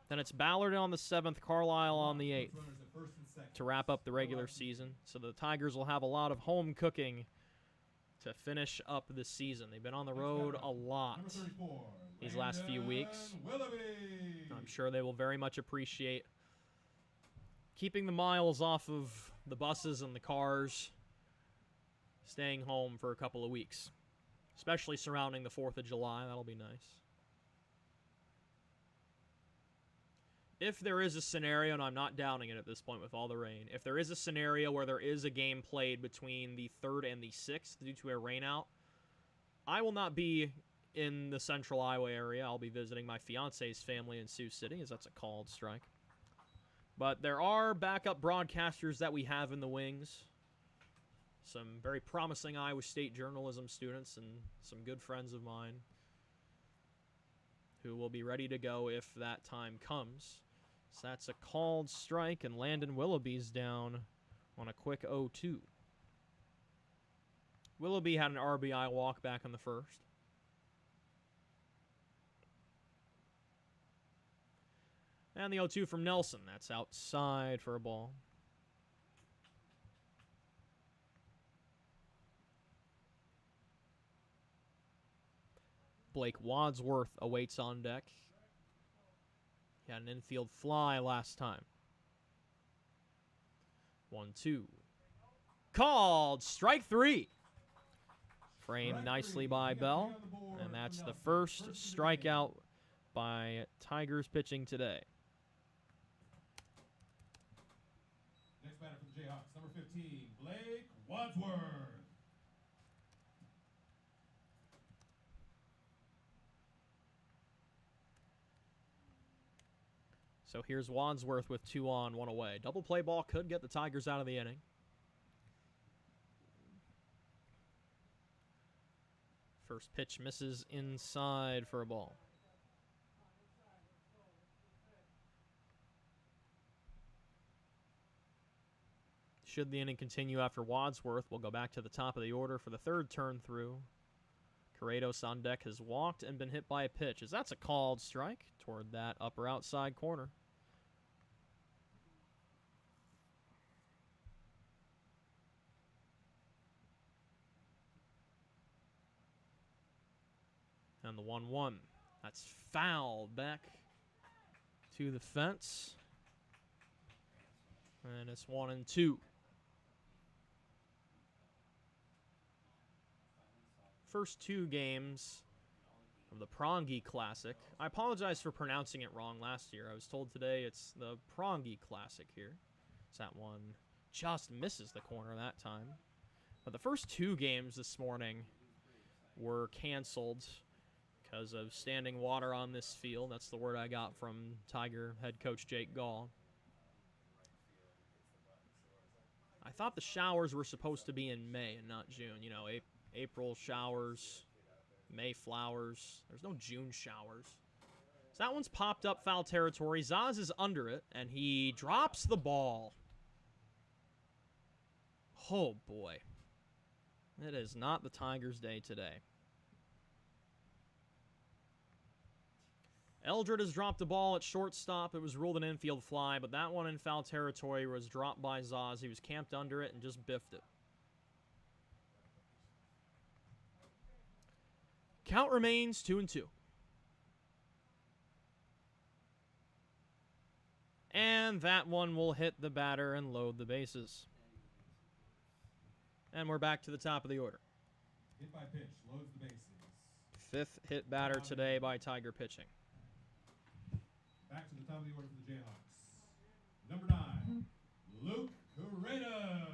Then it's Ballard on the 7th, Carlisle on the 8th to wrap up the regular season. So the Tigers will have a lot of home cooking to finish up this season. They've been on the road a lot these last few weeks. I'm sure they will very much appreciate keeping the miles off of the buses and the cars, staying home for a couple of weeks, especially surrounding the 4th of July. That'll be nice. If there is a scenario, and I'm not doubting it at this point with all the rain, if there is a scenario where there is a game played between the 3rd and the 6th due to a rainout, I will not be in the central Iowa area. I'll be visiting my fiance's family in Sioux City, as that's a called strike. But there are backup broadcasters that we have in the wings. Some very promising Iowa State journalism students and some good friends of mine who will be ready to go if that time comes. So that's a called strike, and Landon Willoughby's down on a quick 0-2. Willoughby had an RBI walk back in the 1st. And the 0-2 from Nelson. That's outside for a ball. Blake Wadsworth awaits on deck. He had an infield fly last time. 1-2. Called strike 3. Framed nicely by Bell. And that's the first strikeout by Tigers pitching today. Next batter for the Jayhawks, number 15, Blake Wadsworth. So here's Wadsworth with 2 on, 1 away. Double play ball could get the Tigers out of the inning. First pitch misses inside for a ball. Should the inning continue after Wadsworth, we'll go back to the top of the order for the third turn through. Corrados on deck has walked and been hit by a pitch, as that's a called strike toward that upper outside corner. And the 1-1. That's fouled back to the fence. And it's 1-2. First 2 games of the PRANGE Classic. I apologize for pronouncing it wrong last year. I was told today it's the PRANGE Classic here. So that one just misses the corner that time. But the first 2 games this morning were canceled because of standing water on this field. That's the word I got from Tiger head coach Jake Gall. I thought the showers were supposed to be in May and not June. You know, April showers, May flowers. There's no June showers. So that one's popped up foul territory. Zaz is under it, and he drops the ball. Oh, boy. It is not the Tigers' day today. Eldred has dropped the ball at shortstop. It was ruled an infield fly, but that one in foul territory was dropped by Zaz. He was camped under it and just biffed it. Count remains 2-2. And that one will hit the batter and load the bases. And we're back to the top of the order. Hit by pitch, loads the bases. 5th hit batter today by Tiger pitching. Back to the top of the order for the Jayhawks. Number 9, Luke Corrados.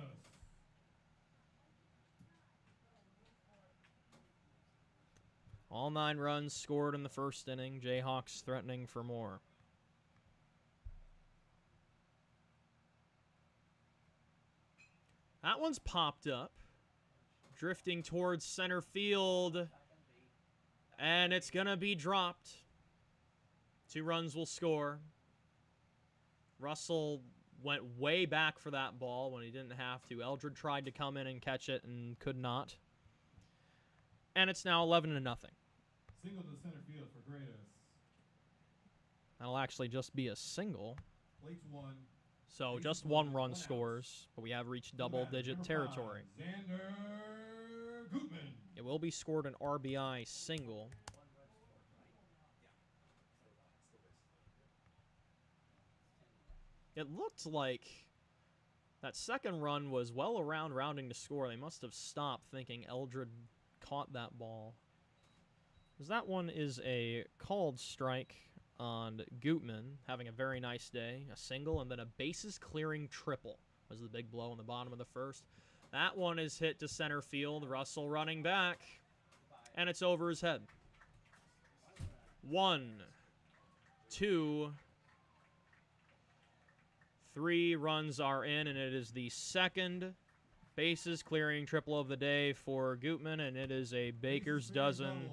All 9 runs scored in the first inning. Jayhawks threatening for more. That one's popped up. Drifting towards center field. And it's going to be dropped. 2 runs will score. Russell went way back for that ball when he didn't have to. Eldred tried to come in and catch it and could not. And it's now 11-0. Single to center field for Corrados. That'll actually just be a single. Plates 1. So just 1 run scores, but we have reached double-digit territory. Xander Gutman. It will be scored an RBI single. It looked like that second run was well around rounding to score. They must have stopped thinking Eldred caught that ball. Because that one is a called strike on Gutman, having a very nice day. A single and then a bases-clearing triple was the big blow in the bottom of the first. That one is hit to center field. Russell running back, and it's over his head. 1, 2, 3 runs are in, and it is the second bases-clearing triple of the day for Gutman, and it is a baker's dozen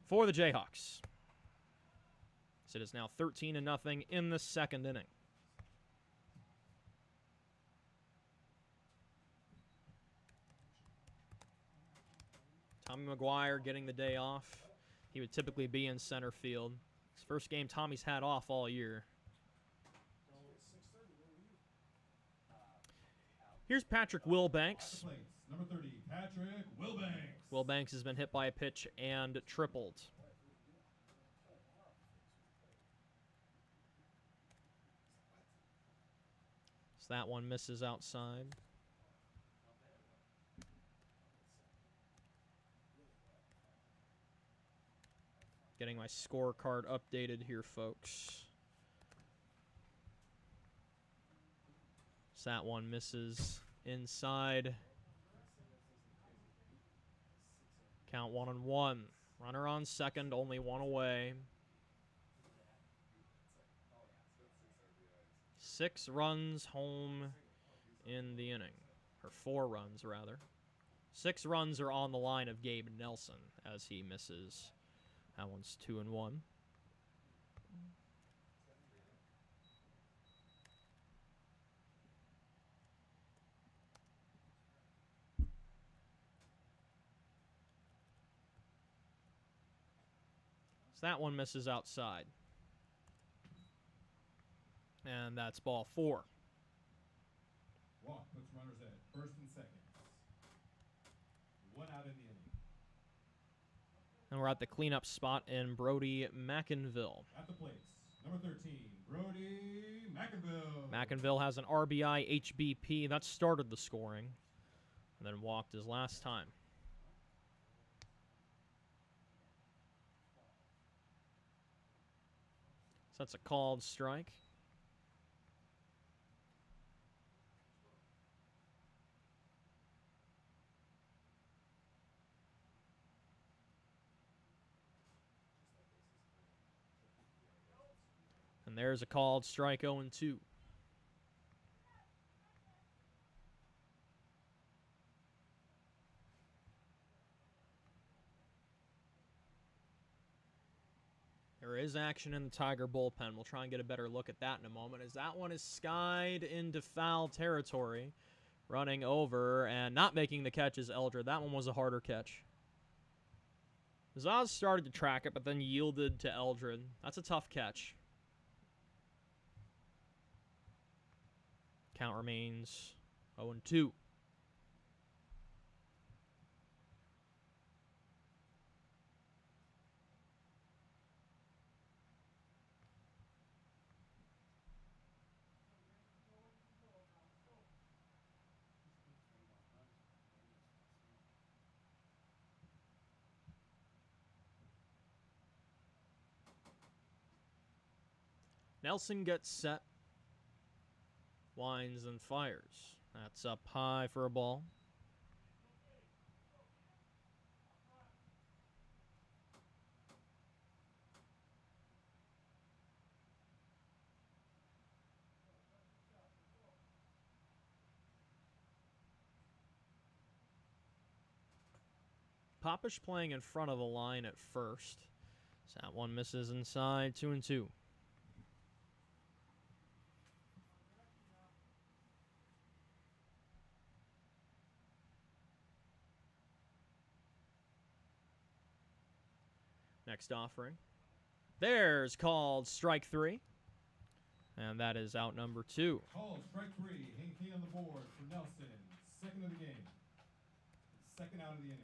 for the Jayhawks. So it is now 13-0 in the second inning. Tommy McGuire getting the day off. He would typically be in center field. It's the first game Tommy's had off all year. Here's Patrick Wilbanks. Number 30, Patrick Wilbanks. Wilbanks has been hit by a pitch and tripled. So that one misses outside. Getting my scorecard updated here, folks. So that one misses inside. Count 1-1. Runner on second, only 1 away. 6 runs home in the inning. Or 4 runs, rather. 6 runs are on the line of Gabe Nelson as he misses. That one's 2-1. So that one misses outside. And that's ball 4. Walk puts runners at first and second. 1 out in the inning. And we're at the cleanup spot in Brody McInville. At the plate, number 13, Brody McInville. McInville has an RBI HBP. That started the scoring. And then walked his last time. So that's a called strike. And there's a called strike 0-2. There is action in the Tiger bullpen. We'll try and get a better look at that in a moment, as that one is skied into foul territory. Running over and not making the catch is Eldred. That one was a harder catch. Zaz started to track it, but then yielded to Eldred. That's a tough catch. Count remains 0-2. Nelson gets set. Winds and fires. That's up high for a ball. Popish playing in front of the line at first. So that one misses inside, 2-2. Next offering. There's called strike 3. And that is out number 2. Called strike 3. Hang clean on the board for Nelson. Second of the game. Second out of the inning.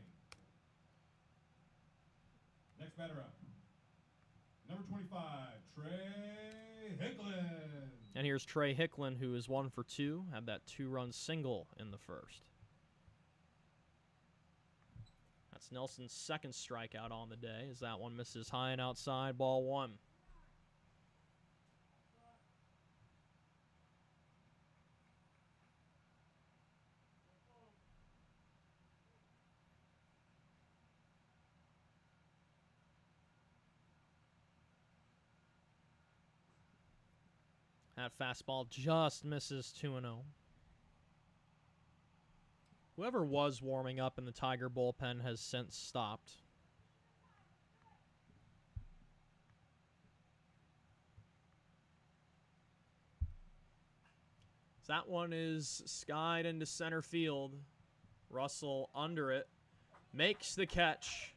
Next batter up. Number 25, Trey Hicklin. And here's Trey Hicklin, who is 1 for 2. Had that 2-run single in the first. That's Nelson's second strikeout on the day, as that one misses high and outside, ball 1. That fastball just misses 2-0. Whoever was warming up in the Tiger bullpen has since stopped. That one is skied into center field. Russell under it, makes the catch,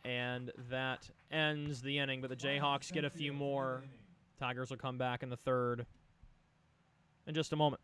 and that ends the inning. But the Jayhawks get a few more. Tigers will come back in the third in just a moment.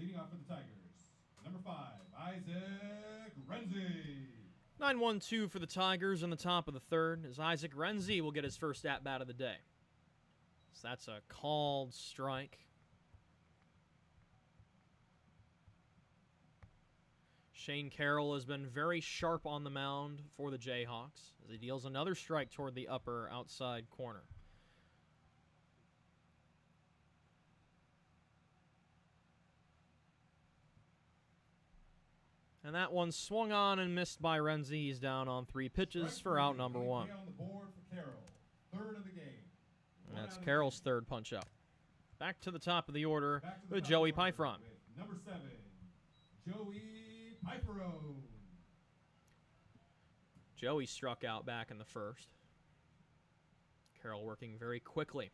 Leading off for the Tigers, number 5, Isaac Renzi. 9-1-2 for the Tigers in the top of the third as Isaac Renzi will get his first at-bat of the day. So that's a called strike. Shane Carroll has been very sharp on the mound for the Jayhawks as he deals another strike toward the upper outside corner. And that one swung on and missed by Renzi. He's down on 3 pitches for out number 1. On the board for Carroll, third of the game. And that's Carroll's third punch out. Back to the top of the order with Joey Pyfron. Number 7, Joey Pyfron. Joey struck out back in the first. Carroll working very quickly.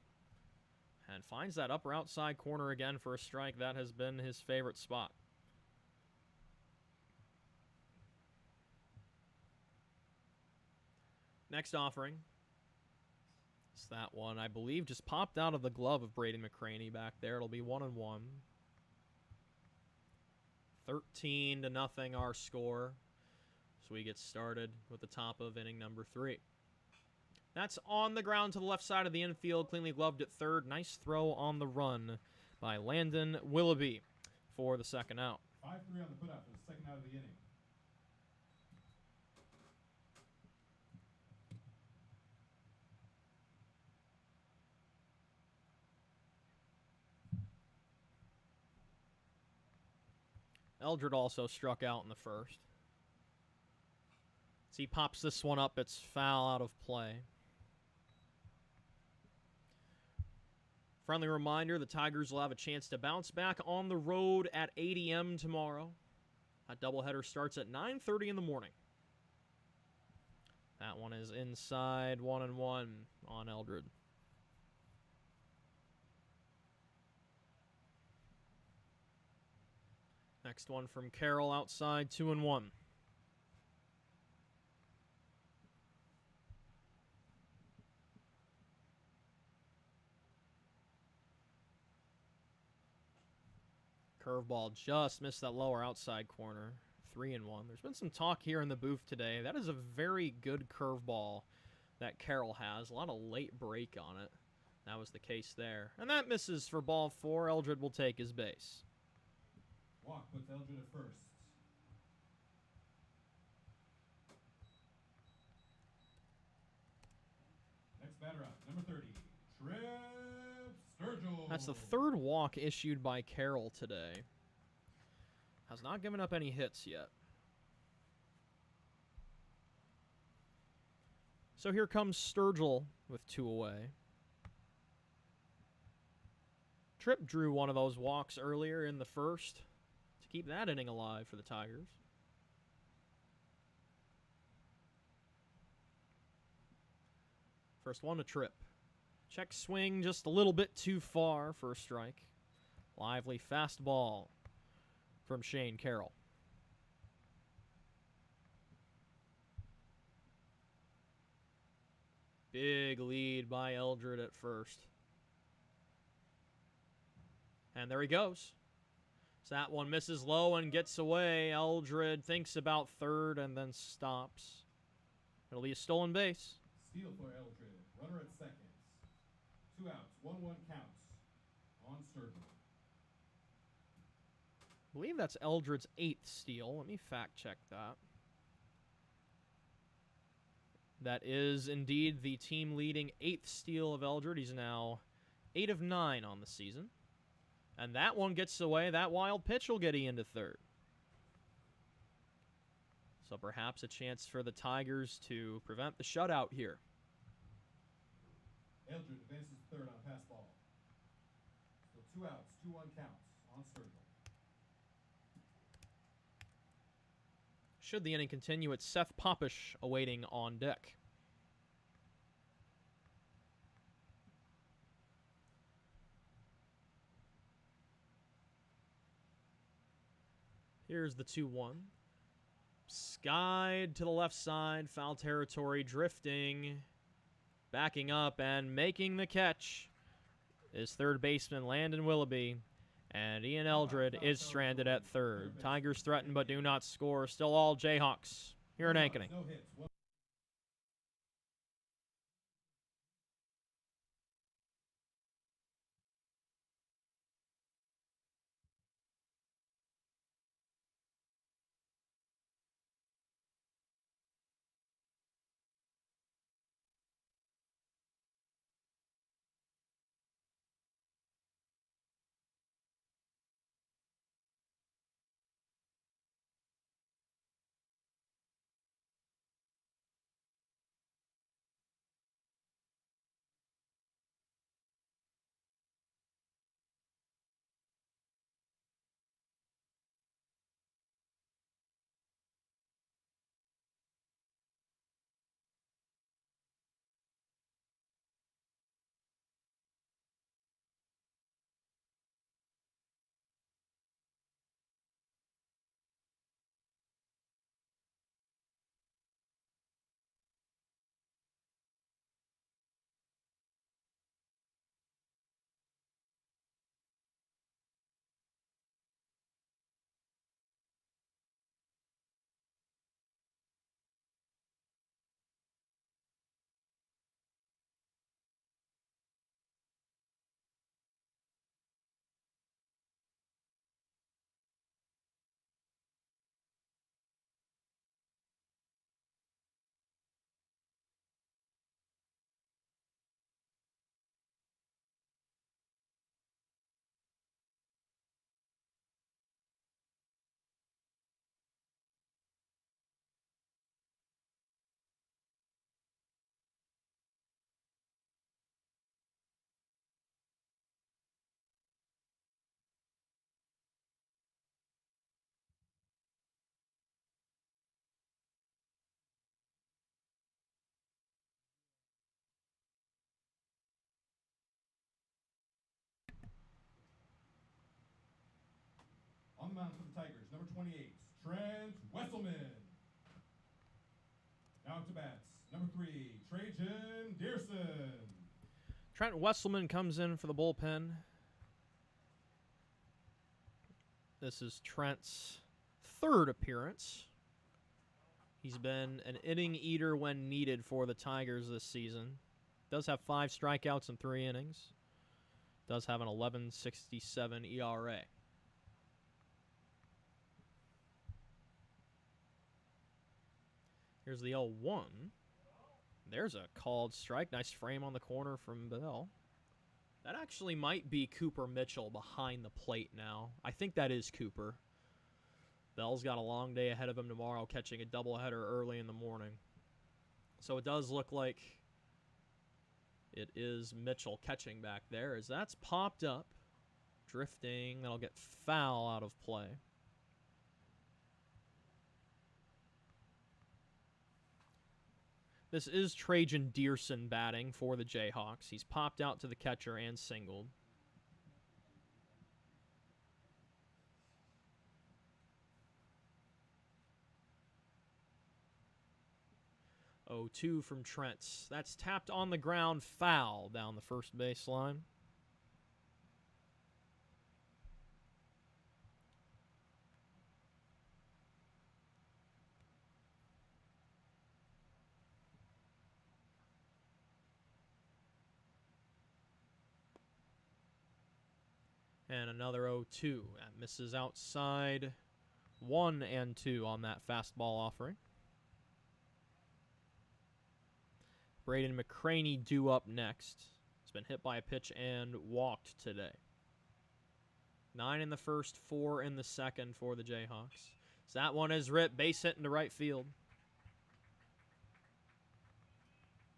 And finds that upper outside corner again for a strike. That has been his favorite spot. Next offering. It's that one, I believe, just popped out of the glove of Braden McCraney back there. It'll be 1-1. 13-0 our score. So we get started with the top of inning number 3. That's on the ground to the left side of the infield, cleanly gloved at third. Nice throw on the run by Landon Willoughby for the second out. 5-3 on the putout for the second out of the inning. Eldred also struck out in the first. As he pops this one up, it's foul out of play. Friendly reminder, the Tigers will have a chance to bounce back on the road at 8 a.m. tomorrow. That doubleheader starts at 9:30 in the morning. That one is inside, 1-1 on Eldred. Next one from Carroll outside, 2-1. Curveball just missed that lower outside corner, 3-1. There's been some talk here in the booth today. That is a very good curveball that Carroll has. A lot of late break on it. That was the case there. And that misses for ball 4. Eldred will take his base. Walk puts Eldred at first. Next batter up, number 30, Trip Sturgill. That's the third walk issued by Carroll today. Has not given up any hits yet. So here comes Sturgill with 2 away. Tripp drew one of those walks earlier in the first to keep that inning alive for the Tigers. First one to Tripp. Check swing just a little bit too far for a strike. Lively fastball from Shane Carroll. Big lead by Eldred at first. And there he goes. So that one misses low and gets away. Eldred thinks about third and then stops. It'll be a stolen base. Steal for Eldred. Runner at second. 2 outs. 1-1 counts on Sturgill. I believe that's Eldred's 8th steal. Let me fact check that. That is indeed the team leading 8th steal of Eldred. He's now 8 of 9 on the season. And that one gets away. That wild pitch will get into third. So perhaps a chance for the Tigers to prevent the shutout here. Eldred advances to third on a pass ball. So 2 outs, 2-1 counts on Sturgill. Should the inning continue, it's Seth Popish awaiting on deck. Here's the 2-1. Skied to the left side, foul territory, drifting, backing up, and making the catch is third baseman Landon Willoughby. And Ian Eldred is stranded at third. Tigers threaten but do not score. Still all Jayhawks here in Ankeny. No hits. On the mound for the Tigers, number 28, Trent Wesselman. Now up to bats, number 3, Trajan Dearson. Trent Wesselman comes in for the bullpen. This is Trent's third appearance. He's been an inning eater when needed for the Tigers this season. Does have 5 strikeouts in 3 innings. Does have an 11.67 ERA. Here's the 0-1. There's a called strike. Nice frame on the corner from Bell. That actually might be Cooper Mitchell behind the plate now. I think that is Cooper. Bell's got a long day ahead of him tomorrow, catching a doubleheader early in the morning. So it does look like it is Mitchell catching back there, as that's popped up. Drifting. That'll get foul out of play. This is Trajan Dearson batting for the Jayhawks. He's popped out to the catcher and singled. Oh, 2 from Trent. That's tapped on the ground, foul down the first baseline. And another 0-2. That misses outside. 1-2 on that fastball offering. Braden McCraney due up next. He's been hit by a pitch and walked today. 9 in the first, 4 in the second for the Jayhawks. So that one is ripped, base hit into right field.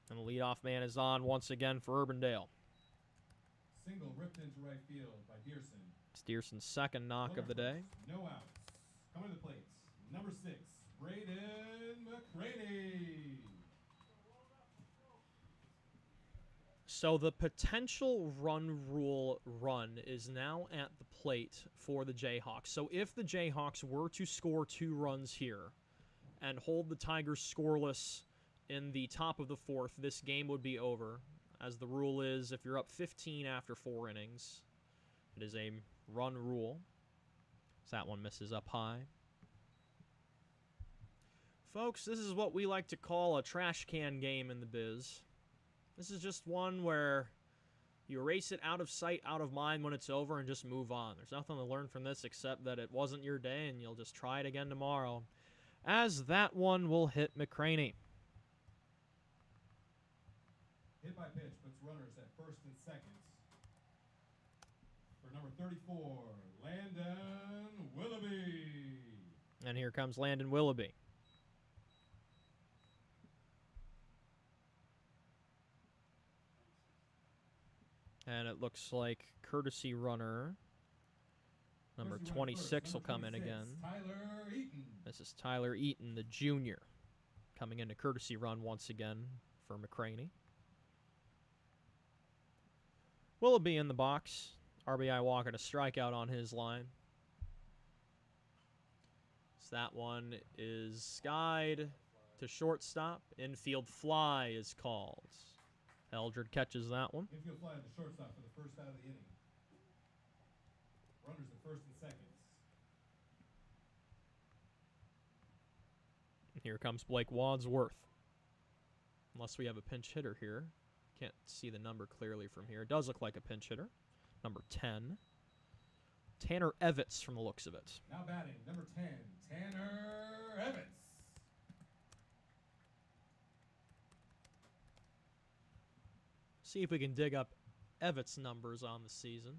And the leadoff man is on once again for Urbandale. Single ripped into right field by Dearson. It's Dearson's second knock of the day. No outs. Coming to the plate, number 6, Braden McCraney. So the potential run rule run is now at the plate for the Jayhawks. So if the Jayhawks were to score 2 runs here and hold the Tigers scoreless in the top of the 4th, this game would be over. As the rule is, if you're up 15 after 4 innings, it is a run rule. So that one misses up high. Folks, this is what we like to call a trash can game in the biz. This is just one where you erase it out of sight, out of mind when it's over, and just move on. There's nothing to learn from this except that it wasn't your day, and you'll just try it again tomorrow. As that one will hit McCraney. Hit by pitch, puts runners at first and second. For number 34, Landon Willoughby. And here comes Landon Willoughby. And it looks like courtesy runner number 26 will come in again. Tyler Eaton. This is Tyler Eaton, the junior, coming into courtesy run once again for McCraney. Willoughby in the box. RBI walk and a strikeout on his line. So that one is skied to shortstop. Infield fly is called. Eldred catches that one. Infield fly to the shortstop for the first out of the inning. Runners at first and second. Here comes Blake Wadsworth. Unless we have a pinch hitter here. Can't see the number clearly from here. It does look like a pinch hitter. Number 10. Tanner Evans from the looks of it. Now batting, number 10, Tanner Evans. See if we can dig up Evans' numbers on the season.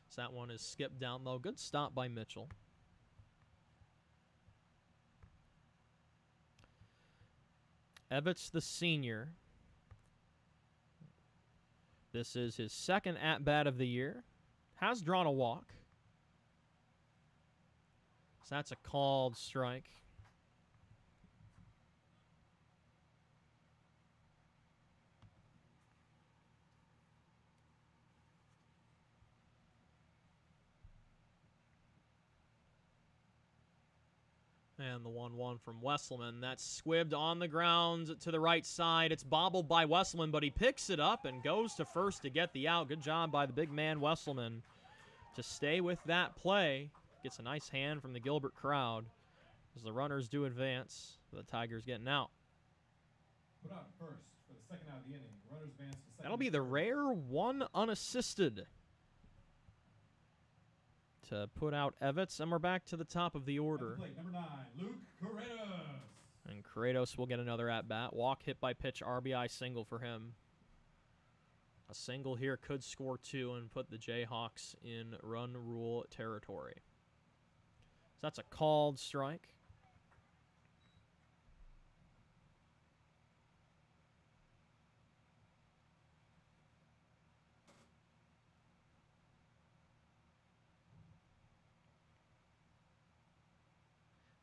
So that one is skipped down low. Good stop by Mitchell. Evans, the senior. This is his second at-bat of the year. Has drawn a walk. So that's a called strike. And the 1-1 from Wesselman. That's squibbed on the ground to the right side. It's bobbled by Wesselman, but he picks it up and goes to first to get the out. Good job by the big man, Wesselman, to stay with that play. Gets a nice hand from the Gilbert crowd as the runners do advance. The Tigers getting out. Put out first for the second out of the inning. Runners advance to second. That'll be the rare one unassisted to put out Evans, and we're back to the top of the order. Plate, number 9, Luke Corredos. And Corredos will get another at-bat. Walk, hit by pitch, RBI single for him. A single here could score 2 and put the Jayhawks in run rule territory. So that's a called strike.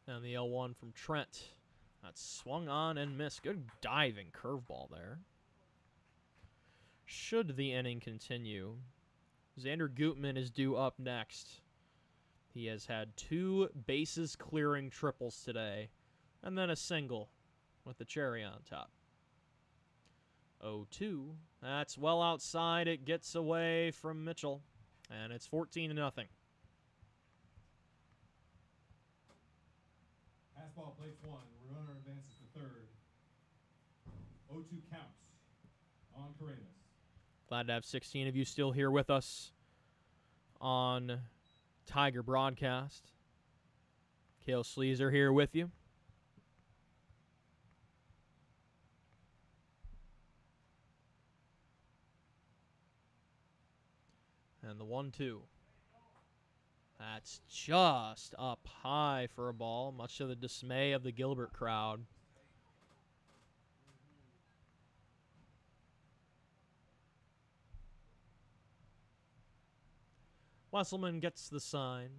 And the L1 from Trent. That's swung on and missed. Good diving curveball there. Should the inning continue, Xander Gutman is due up next. He has had 2 bases clearing triples today, and then a single with the cherry on top. 0-2. That's well outside. It gets away from Mitchell, and it's 14-0. Fastball plates 1. Runner advances to third. 0-2 counts on Corredos. Glad to have 16 of you still here with us on Tiger Broadcast. Cale Sleazer here with you. And the 1-2. That's just up high for a ball, much to the dismay of the Gilbert crowd. Wesselman gets the sign.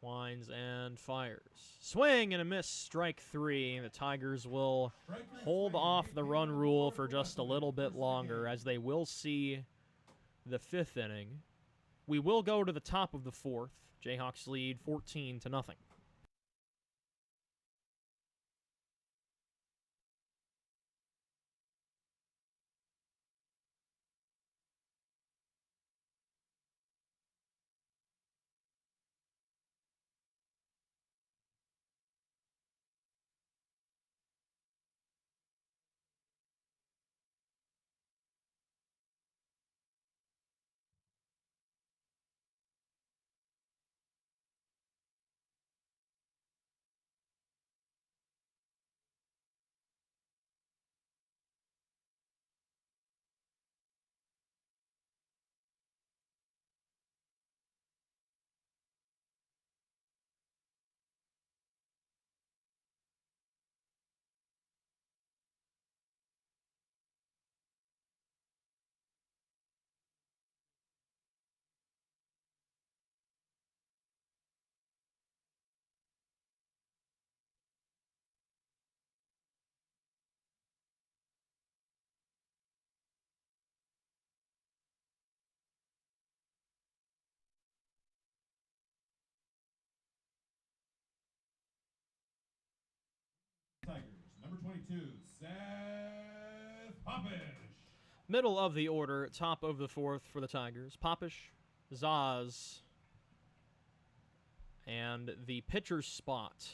Winds and fires. Swing and a miss, strike 3. The Tigers will hold off the run rule for just a little bit longer, as they will see the 5th inning. We will go to the top of the 4th. Jayhawks lead 14-0. 22, Seth Popish. Middle of the order, top of the fourth for the Tigers. Popish, Zaz, and the pitcher's spot.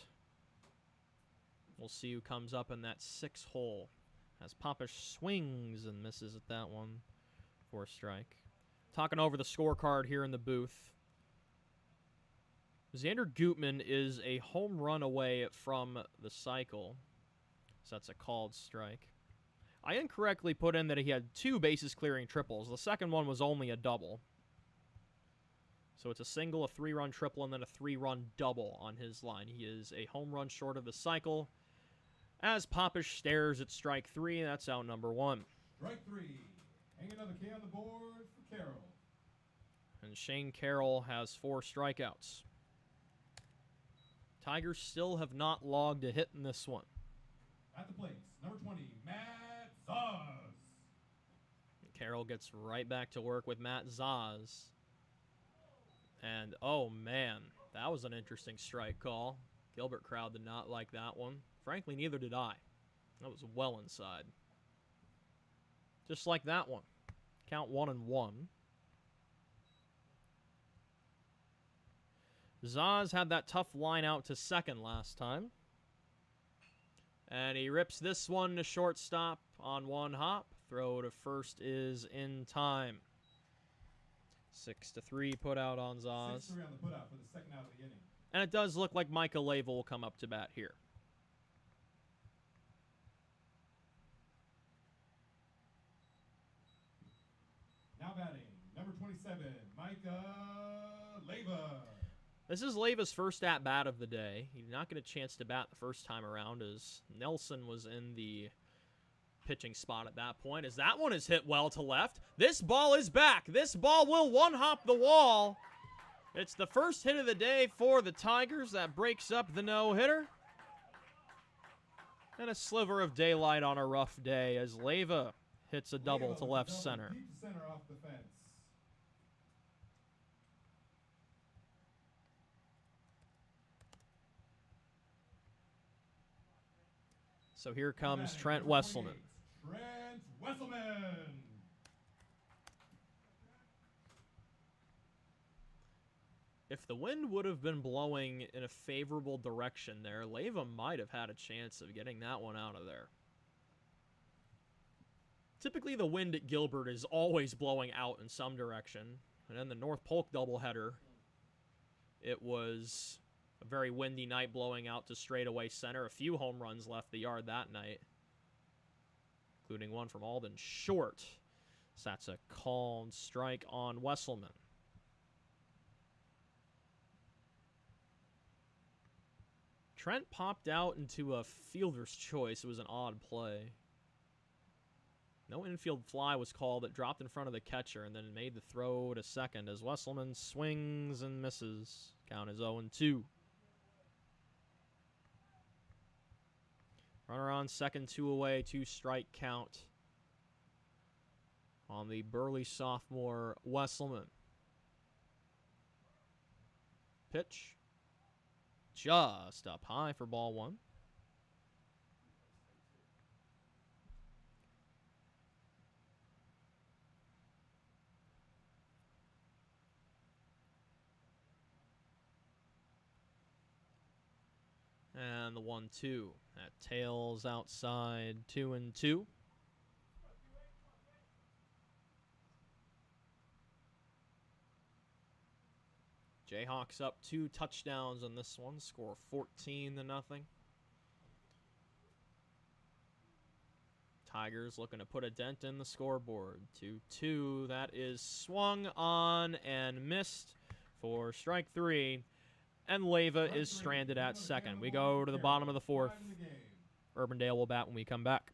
We'll see who comes up in that 6 hole as Popish swings and misses at that one for a strike. Talking over the scorecard here in the booth. Xander Gutman is a home run away from the cycle, so that's a called strike. I incorrectly put in that he had 2 bases-clearing triples. The second one was only a double. So it's a single, a 3-run triple, and then a 3-run double on his line. He is a home run short of the cycle. As Popish stares at strike 3, that's out number 1. Strike 3. Hang another K on the board for Carroll. And Shane Carroll has 4 strikeouts. Tigers still have not logged a hit in this one. At the plate, number 20, Matt Zaz. Carroll gets right back to work with Matt Zaz. And, oh man, that was an interesting strike call. Gilbert crowd did not like that one. Frankly, neither did I. That was well inside. Just like that one. Count 1-1. Zaz had that tough line out to second last time. And he rips this one to shortstop on 1 hop. Throw to first is in time. 6-3 put out on Zaz. 6-3 on the put out for the second out of the inning. And it does look like Micah Leyva will come up to bat here. Now batting, number 27, Micah Leyva. This is Leyva's first at-bat of the day. He did not get a chance to bat the first time around as Nelson was in the pitching spot at that point. As that one is hit well to left. This ball is back. This ball will one-hop the wall. It's the first hit of the day for the Tigers. That breaks up the no-hitter. And a sliver of daylight on a rough day as Leyva hits a double to left center. Deep center off the fence. So here comes Trent Wesselman. Trent Wesselman. If the wind would have been blowing in a favorable direction there, Leyva might have had a chance of getting that one out of there. Typically, the wind at Gilbert is always blowing out in some direction. And in the North Polk doubleheader, it was a very windy night blowing out to straightaway center. A few home runs left the yard that night, including one from Alden short. So that's a called strike on Wesselman. Trent popped out into a fielder's choice. It was an odd play. No infield fly was called. It dropped in front of the catcher and then made the throw to second as Wesselman swings and misses. Count is 0-2. Runner on second, 2 away, 2-strike count on the burly sophomore Wesselman. Pitch. Just up high for ball 1. And the 1-2. That tails outside 2-2. Jayhawks up 2 touchdowns on this one. Score 14-0. Tigers looking to put a dent in the scoreboard. 2-2. That is swung on and missed for strike 3. And Leyva is stranded at second. We go to the bottom of the 4th. Urbandale will bat when we come back.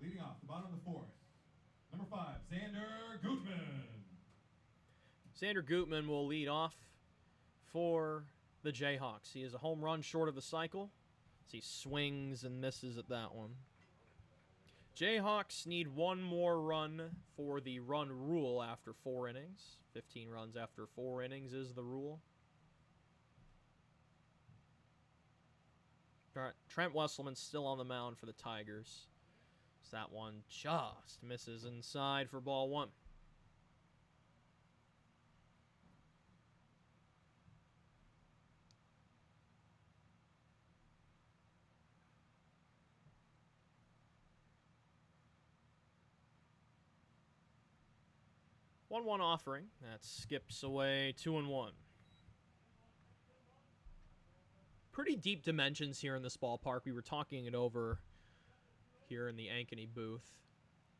Leading off the bottom of the fourth, number 5, Xander Gutman. Xander Gutman will lead off for the Jayhawks. He is a home run short of the cycle as he swings and misses at that one. Jayhawks need one more run for the run rule after 4 innings. 15 runs after 4 innings is the rule. Trent Wesselman's still on the mound for the Tigers. So that one just misses inside for ball 1. One offering. That skips away 2-1. Pretty deep dimensions here in this ballpark. We were talking it over here in the Ankeny booth.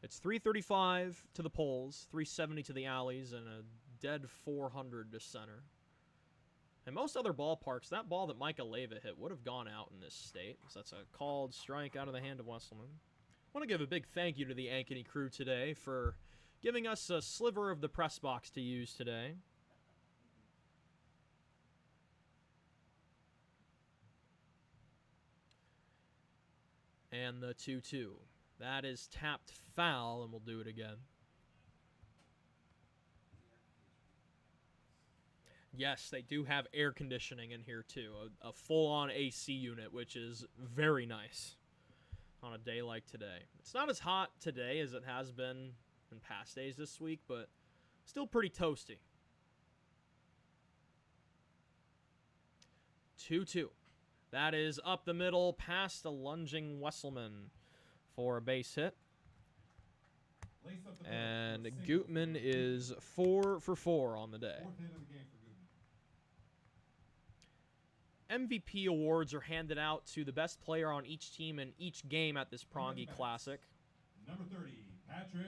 It's 335 to the poles, 370 to the alleys, and a dead 400 to center. In most other ballparks, that ball that Micah Leyva hit would have gone out in this state. So that's a called strike out of the hand of Wesselman. I want to give a big thank you to the Ankeny crew today for giving us a sliver of the press box to use today. And the 2-2. That is tapped foul, and we'll do it again. Yes, they do have air conditioning in here, too. A full-on AC unit, which is very nice on a day like today. It's not as hot today as it has been in past days this week, but still pretty toasty. 2-2. That is up the middle past a lunging Wesselman for a base hit. And Gutman is 4 for 4 on the day. MVP awards are handed out to the best player on each team in each game at this PRANGE Classic. Number 30, Patrick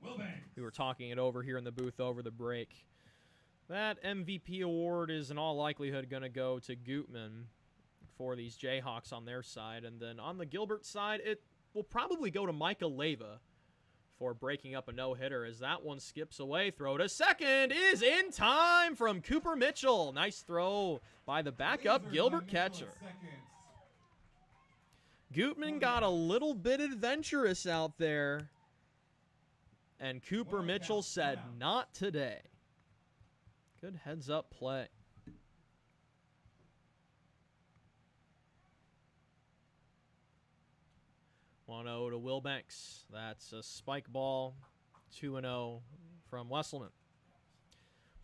Wilbanks. We were talking it over here in the booth over the break. That MVP award is in all likelihood going to go to Gutman for these Jayhawks on their side. And then on the Gilbert side, it will probably go to Micah Leyva for breaking up a no-hitter as that one skips away. Throw to second is in time from Cooper Mitchell. Nice throw by the backup Gilbert catcher. Gutman got a little bit adventurous out there, and Cooper Mitchell said, not today. Good heads-up play. (1-0) to Wilbanks. That's a spike ball. 2-0 from Wesselman.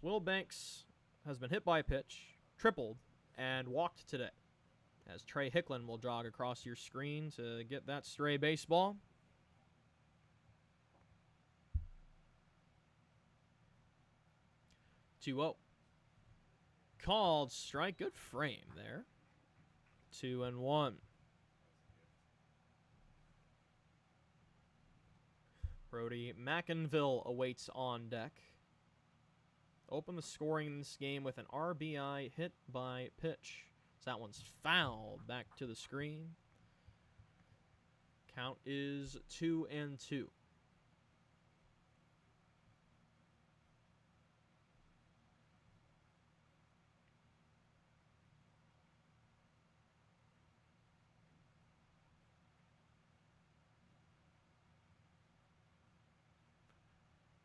Wilbanks has been hit by a pitch, tripled, and walked today, as Trey Hicklin will jog across your screen to get that stray baseball. (2-0). Called strike. Good frame there. 2-1. Brody McInville awaits on deck. Open the scoring in this game with an RBI hit by pitch. So that one's fouled back to the screen. Count is 2-2.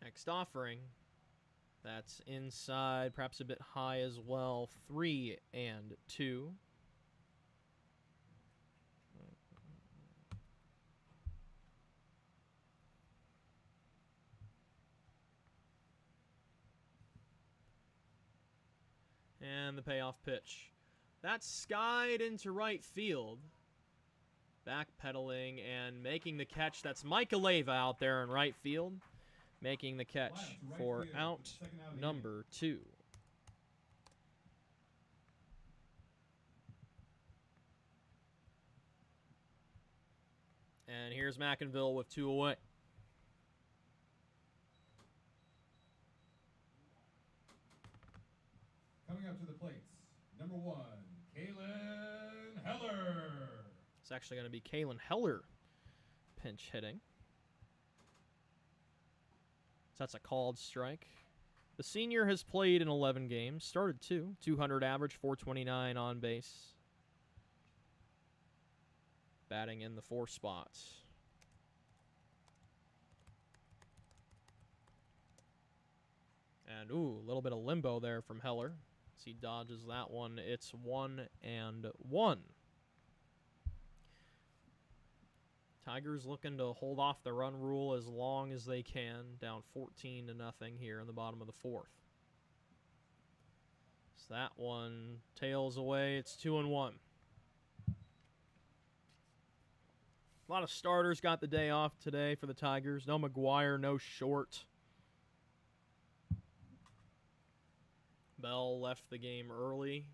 Next offering. That's inside, perhaps a bit high as well. 3-2. And the payoff pitch. That's skied into right field. Backpedaling and making the catch. That's Micah Leyva out there in right field, making the catch for out number 2. And here's McInville with 2 away. Coming up to the plates, number 1, Kalen Heller. It's actually going to be Kalen Heller pinch hitting. So that's a called strike. The senior has played in 11 games, started 200 average, 429 on base. Batting in the 4 spots. And, ooh, a little bit of limbo there from Heller. As he dodges that one, it's 1-1. Tigers looking to hold off the run rule as long as they can, down 14-0 here in the bottom of the 4th. So that one tails away, it's 2-1. A lot of starters got the day off today for the Tigers. No McGuire, no Short. Bell left the game early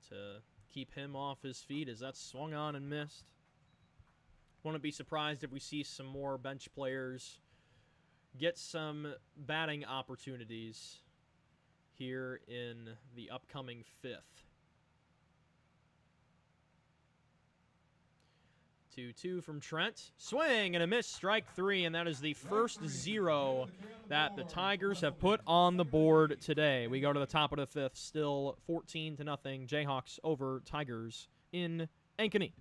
to keep him off his feet as that swung on and missed. Wouldn't be surprised if we see some more bench players get some batting opportunities here in the upcoming 5th. 2-2 from Trent. Swing and a miss, strike 3, and that is the first 0 that the Tigers have put on the board today. We go to the top of the 5th, still 14-0. Jayhawks over Tigers in Ankeny.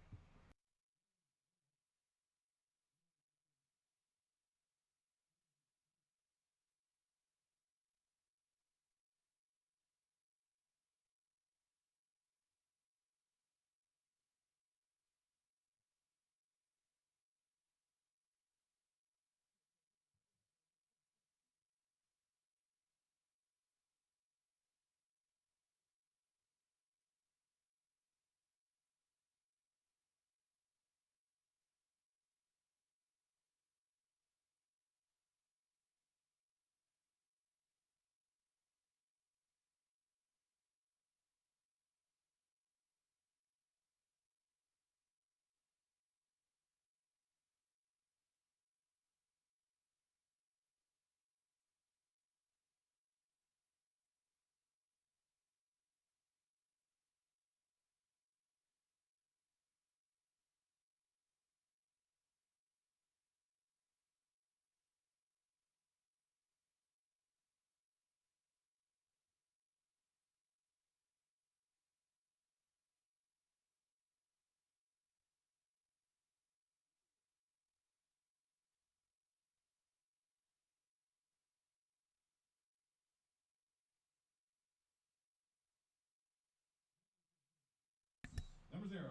Number 0,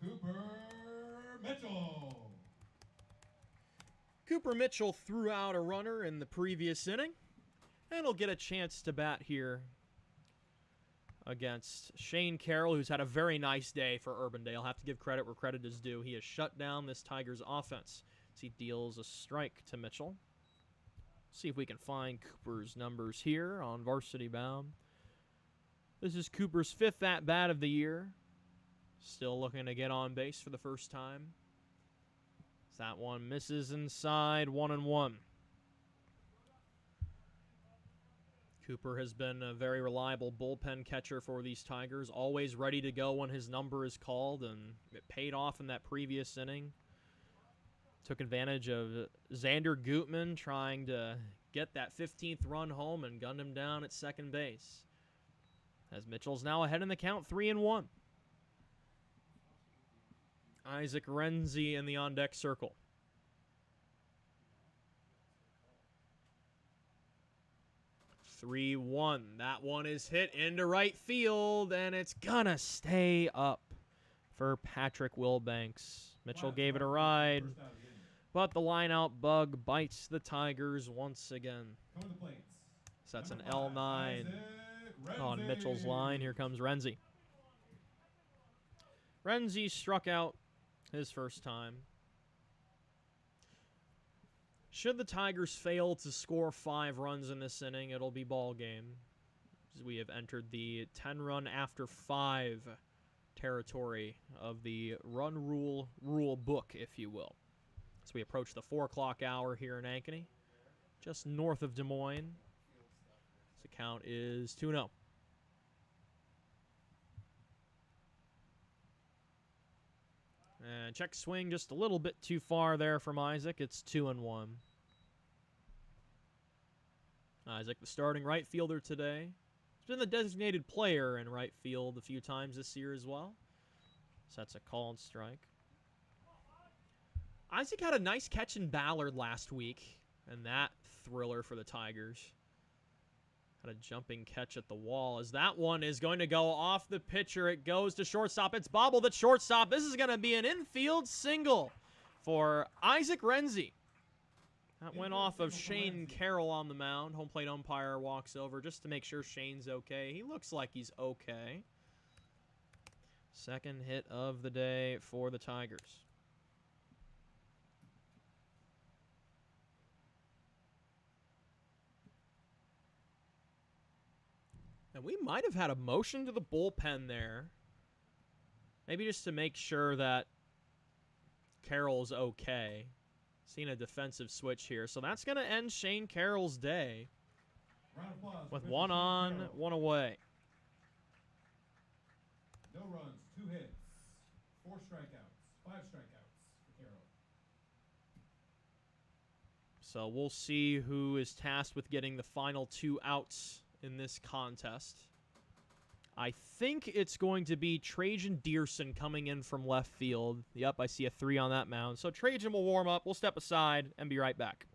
Cooper Mitchell. Cooper Mitchell threw out a runner in the previous inning, and he'll get a chance to bat here against Shane Carroll, who's had a very nice day for Urbandale. Have to give credit where credit is due. He has shut down this Tigers offense as he deals a strike to Mitchell. See if we can find Cooper's numbers here on Varsity Bound. This is Cooper's 5th at-bat of the year. Still looking to get on base for the first time. That one misses inside, 1-1. Cooper has been a very reliable bullpen catcher for these Tigers, always ready to go when his number is called, and it paid off in that previous inning. Took advantage of Xander Gutman trying to get that 15th run home and gunned him down at second base. As Mitchell's now ahead in the count, 3-1. Isaac Renzi in the on-deck circle. (3-1). That one is hit into right field, and it's gonna stay up for Patrick Wilbanks. Mitchell gave it a ride, but the line-out bug bites the Tigers once again. So that's an L9 on Mitchell's line. Here comes Renzi. Renzi struck out his first time. Should the Tigers fail to score 5 runs in this inning, it'll be ball game. As we have entered the 10-run after 5 territory of the run rule book, if you will. As we approach the 4 o'clock hour here in Ankeny, just north of Des Moines. The count is 2-0. And check swing just a little bit too far there from Isaac. It's 2-1. Isaac, the starting right fielder today. He's been the designated player in right field a few times this year as well. Sets a call and strike. Isaac had a nice catch in Ballard last week, and that thriller for the Tigers. Had a jumping catch at the wall as that one is going to go off the pitcher. It goes to shortstop. It's bobbled at shortstop. This is going to be an infield single for Isaac Renzi. That went off of Shane Carroll on the mound. Home plate umpire walks over just to make sure Shane's okay. He looks like he's okay. Second hit of the day for the Tigers. And we might have had a motion to the bullpen there. Maybe just to make sure that Carroll's okay. Seen a defensive switch here. So that's going to end Shane Carroll's day. With one on, one away. No runs, 2 hits, 4 strikeouts, 5 strikeouts for Carroll. So we'll see who is tasked with getting the final 2 outs in this contest. I think it's going to be Trajan Dearson coming in from left field. Yep, I see a 3 on that mound. So Trajan will warm up. We'll step aside and be right back.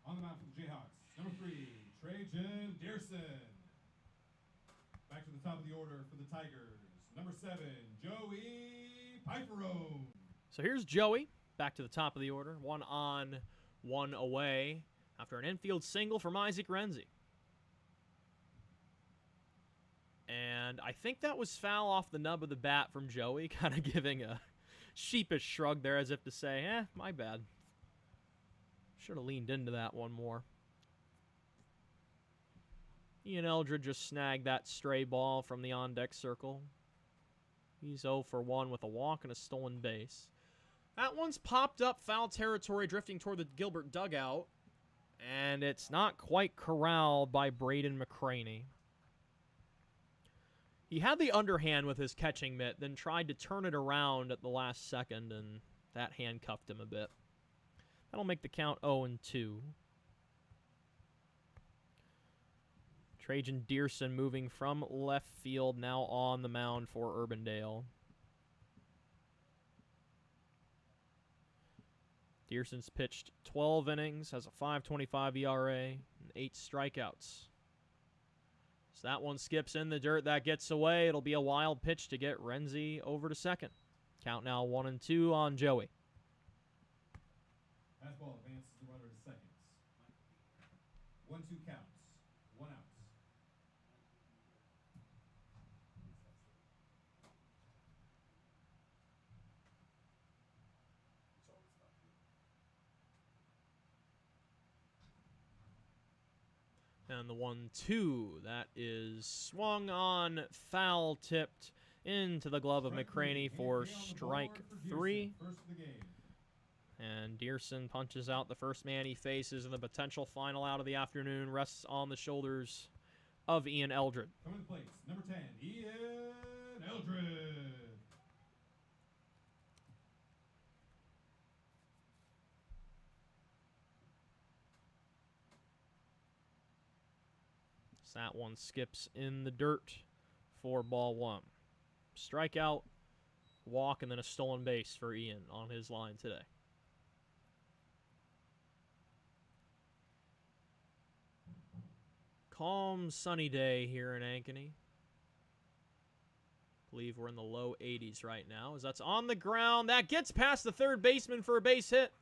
On the mound for the Jayhawks, number 3, Trajan Dearson. Back to the top of the order for the Tigers, number 7, Joey Piperone. So here's Joey, back to the top of the order. 1 on, 1 away after an infield single from Isaac Renzi. And I think that was foul off the nub of the bat from Joey, kind of giving a sheepish shrug there as if to say, my bad. Should have leaned into that one more. Ian Eldred just snagged that stray ball from the on-deck circle. He's 0 for 1 with a walk and a stolen base. That one's popped up foul territory, drifting toward the Gilbert dugout. And it's not quite corralled by Braden McCraney. He had the underhand with his catching mitt, then tried to turn it around at the last second, and that handcuffed him a bit. That'll make the count 0-2. Trajan Dearson moving from left field, now on the mound for Urbandale. Dearson's pitched 12 innings, has a 5.25 ERA, and 8 strikeouts. So that one skips in the dirt. That gets away. It'll be a wild pitch to get Renzi over to second. Count now 1-2 on Joey. Fastball advances the runner to second. 1-2 counts. 1 out. And the 1-2, that is swung on, foul tipped into the glove of McCraney for strike 3. First of the game. And Dearson punches out the first man he faces, and the potential final out of the afternoon rests on the shoulders of Ian Eldred. Coming to the plate, number 10, Ian Eldred. So that one skips in the dirt for ball 1. Strikeout, walk, and then a stolen base for Ian on his line today. Calm, sunny day here in Ankeny. Believe we're in the low 80s right now as that's on the ground. That gets past the third baseman for a base hit.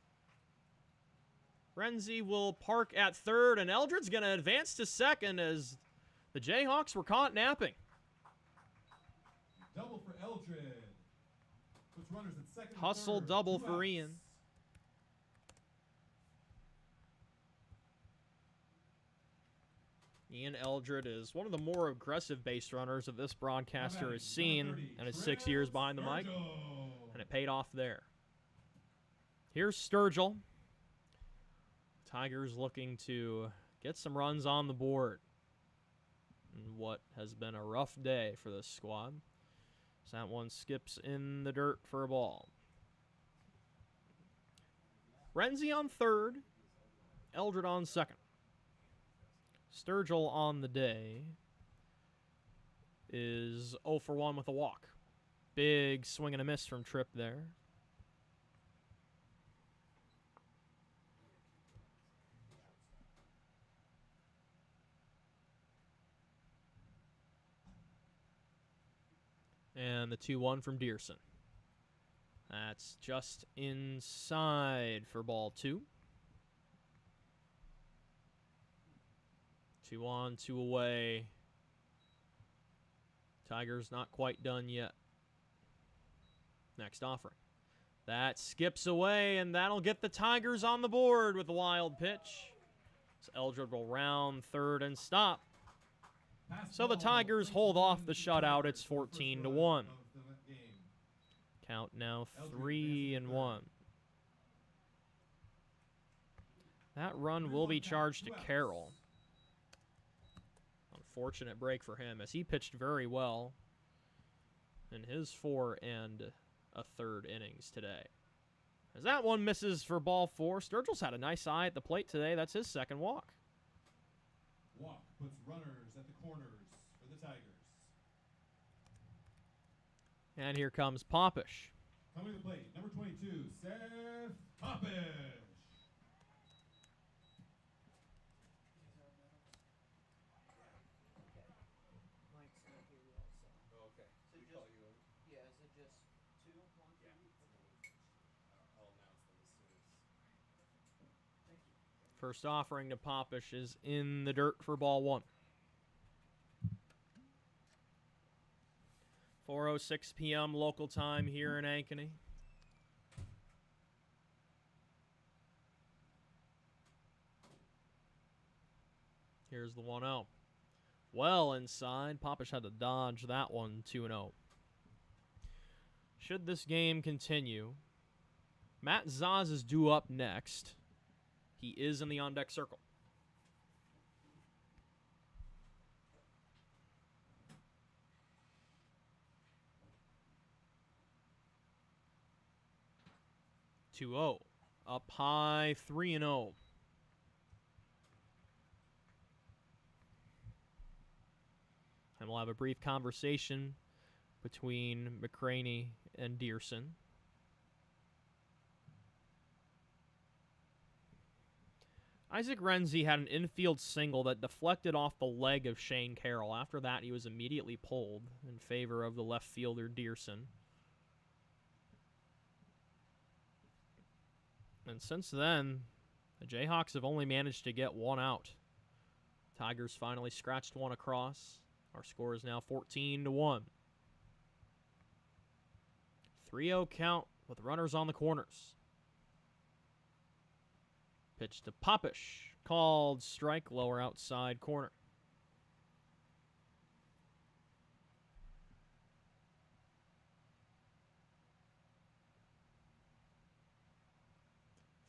Renzi will park at third, and Eldred's going to advance to second as the Jayhawks were caught napping. Double for Eldred. Puts runners at second and Hustle third. double 2 for outs. Ian. Ian Eldred is one of the more aggressive base runners that this broadcaster has seen in his 6 years behind the mic, and it paid off there. Here's Sturgill. Tigers looking to get some runs on the board in what has been a rough day for this squad. So that one skips in the dirt for a ball. Renzi on third, Eldred on second. Sturgill on the day is 0 for 1 with a walk. Big swing and a miss from Tripp there. And the 2-1 from Dearson. That's just inside for ball 2. 2 on, 2 away. Tigers not quite done yet. Next offering. That skips away, and that'll get the Tigers on the board with a wild pitch. So Eldred will round third and stop. So the Tigers hold off the shutout. It's 14-1. Count now 3-1. That run will be charged to Carroll. Unfortunate break for him as he pitched very well in his 4 1/3 innings today. As that one misses for ball 4, Sturgill's had a nice eye at the plate today. That's his second walk. Walk puts runners at the corners for the Tigers. And here comes Popish. Coming to the plate, number 22, Seth Popish. Mike's not here yet, so. Oh, okay. So We just- call you in. Yeah, is it just 2? 1, 2? I'll announce them as soon as. Thank you. First offering to Popish is in the dirt for ball 1. 4:06 p.m. local time here in Ankeny. Here's the 1-0. Well inside. Popish had to dodge that one. 2-0. Should this game continue, Matt Zaz is due up next. He is in the on-deck circle. (2-0) up high, 3-0. And we'll have a brief conversation between McCraney and Dearson. Isaac Renzi had an infield single that deflected off the leg of Shane Carroll. After that, he was immediately pulled in favor of the left fielder Dearson. And since then, the Jayhawks have only managed to get 1 out. Tigers finally scratched one across. Our score is now 14-1. 3-0 count with runners on the corners. Pitch to Popish. Called strike, lower outside corner.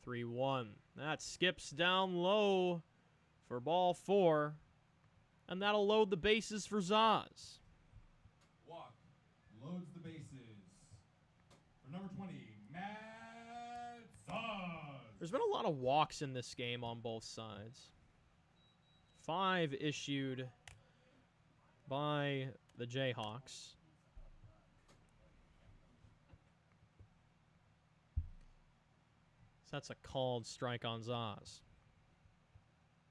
(3-1). That skips down low for ball 4. And that'll load the bases for Zaz. Walk loads the bases for number 20, Matt Zaz. There's been a lot of walks in this game on both sides. 5 issued by the Jayhawks. So that's a called strike on Zaz.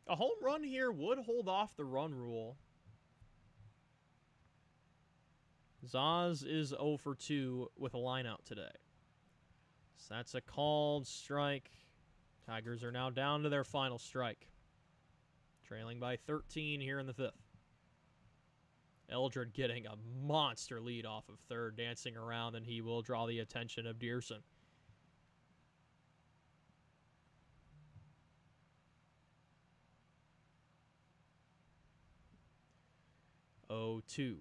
A home run here would hold off the run rule. Zaz is 0 for 2 with a line out today. So that's a called strike. Tigers are now down to their final strike. Trailing by 13 here in the 5th. Eldred getting a monster lead off of third, dancing around, and he will draw the attention of Dearson. Oh, 2.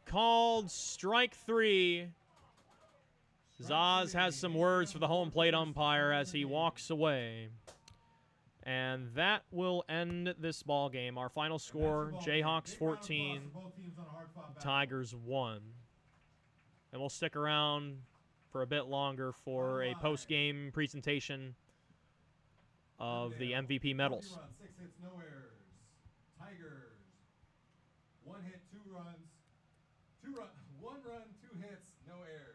Called strike 3. Zaz has some words for the home plate umpire as he walks away. And that will end this ball game. Our final score, Jayhawks 14, Tigers 1. And we'll stick around for a bit longer for a post-game presentation of the MVP medals. 6 hits, no errors. Tigers. 1 hit, 2 runs. 1 run, 2 hits, no errors.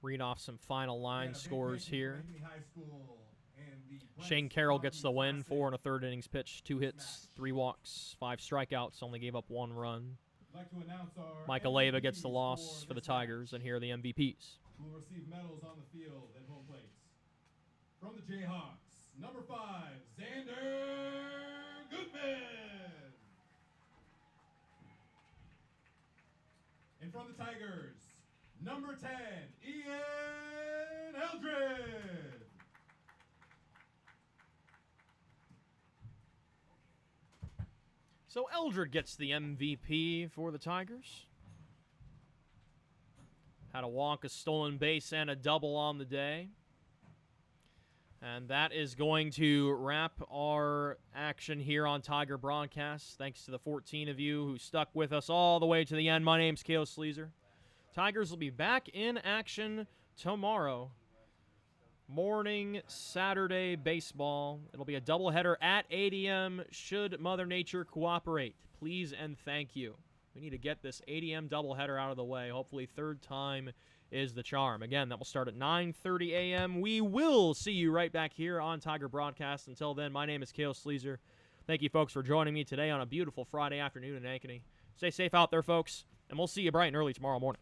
Read off some final line scores here. Shane Carroll gets the win, 4 1/3 innings pitched, 2 hits, 3 walks, 5 strikeouts, only gave up 1 run. Michael Leyva gets the loss for the Tigers, and here are the MVPs. Who will receive medals on the field and home plate. From the Jayhawks, number 5, Xander Goodman. And from the Tigers, number 10, Ian Eldred. So Eldred gets the MVP for the Tigers. Had a walk, a stolen base, and a double on the day. And that is going to wrap our action here on Tiger Broadcast. Thanks to the 14 of you who stuck with us all the way to the end. My name's Cale Sleazer. Tigers will be back in action tomorrow. Morning Saturday baseball. It'll be a doubleheader at 8 a.m. should Mother Nature cooperate. Please and thank you. We need to get this 8 a.m. doubleheader out of the way. Hopefully third time is the charm. Again, that will start at 9:30 a.m. We will see you right back here on Tiger Broadcast. Until then, my name is Cale Sleazer. Thank you, folks, for joining me today on a beautiful Friday afternoon in Ankeny. Stay safe out there, folks, and we'll see you bright and early tomorrow morning.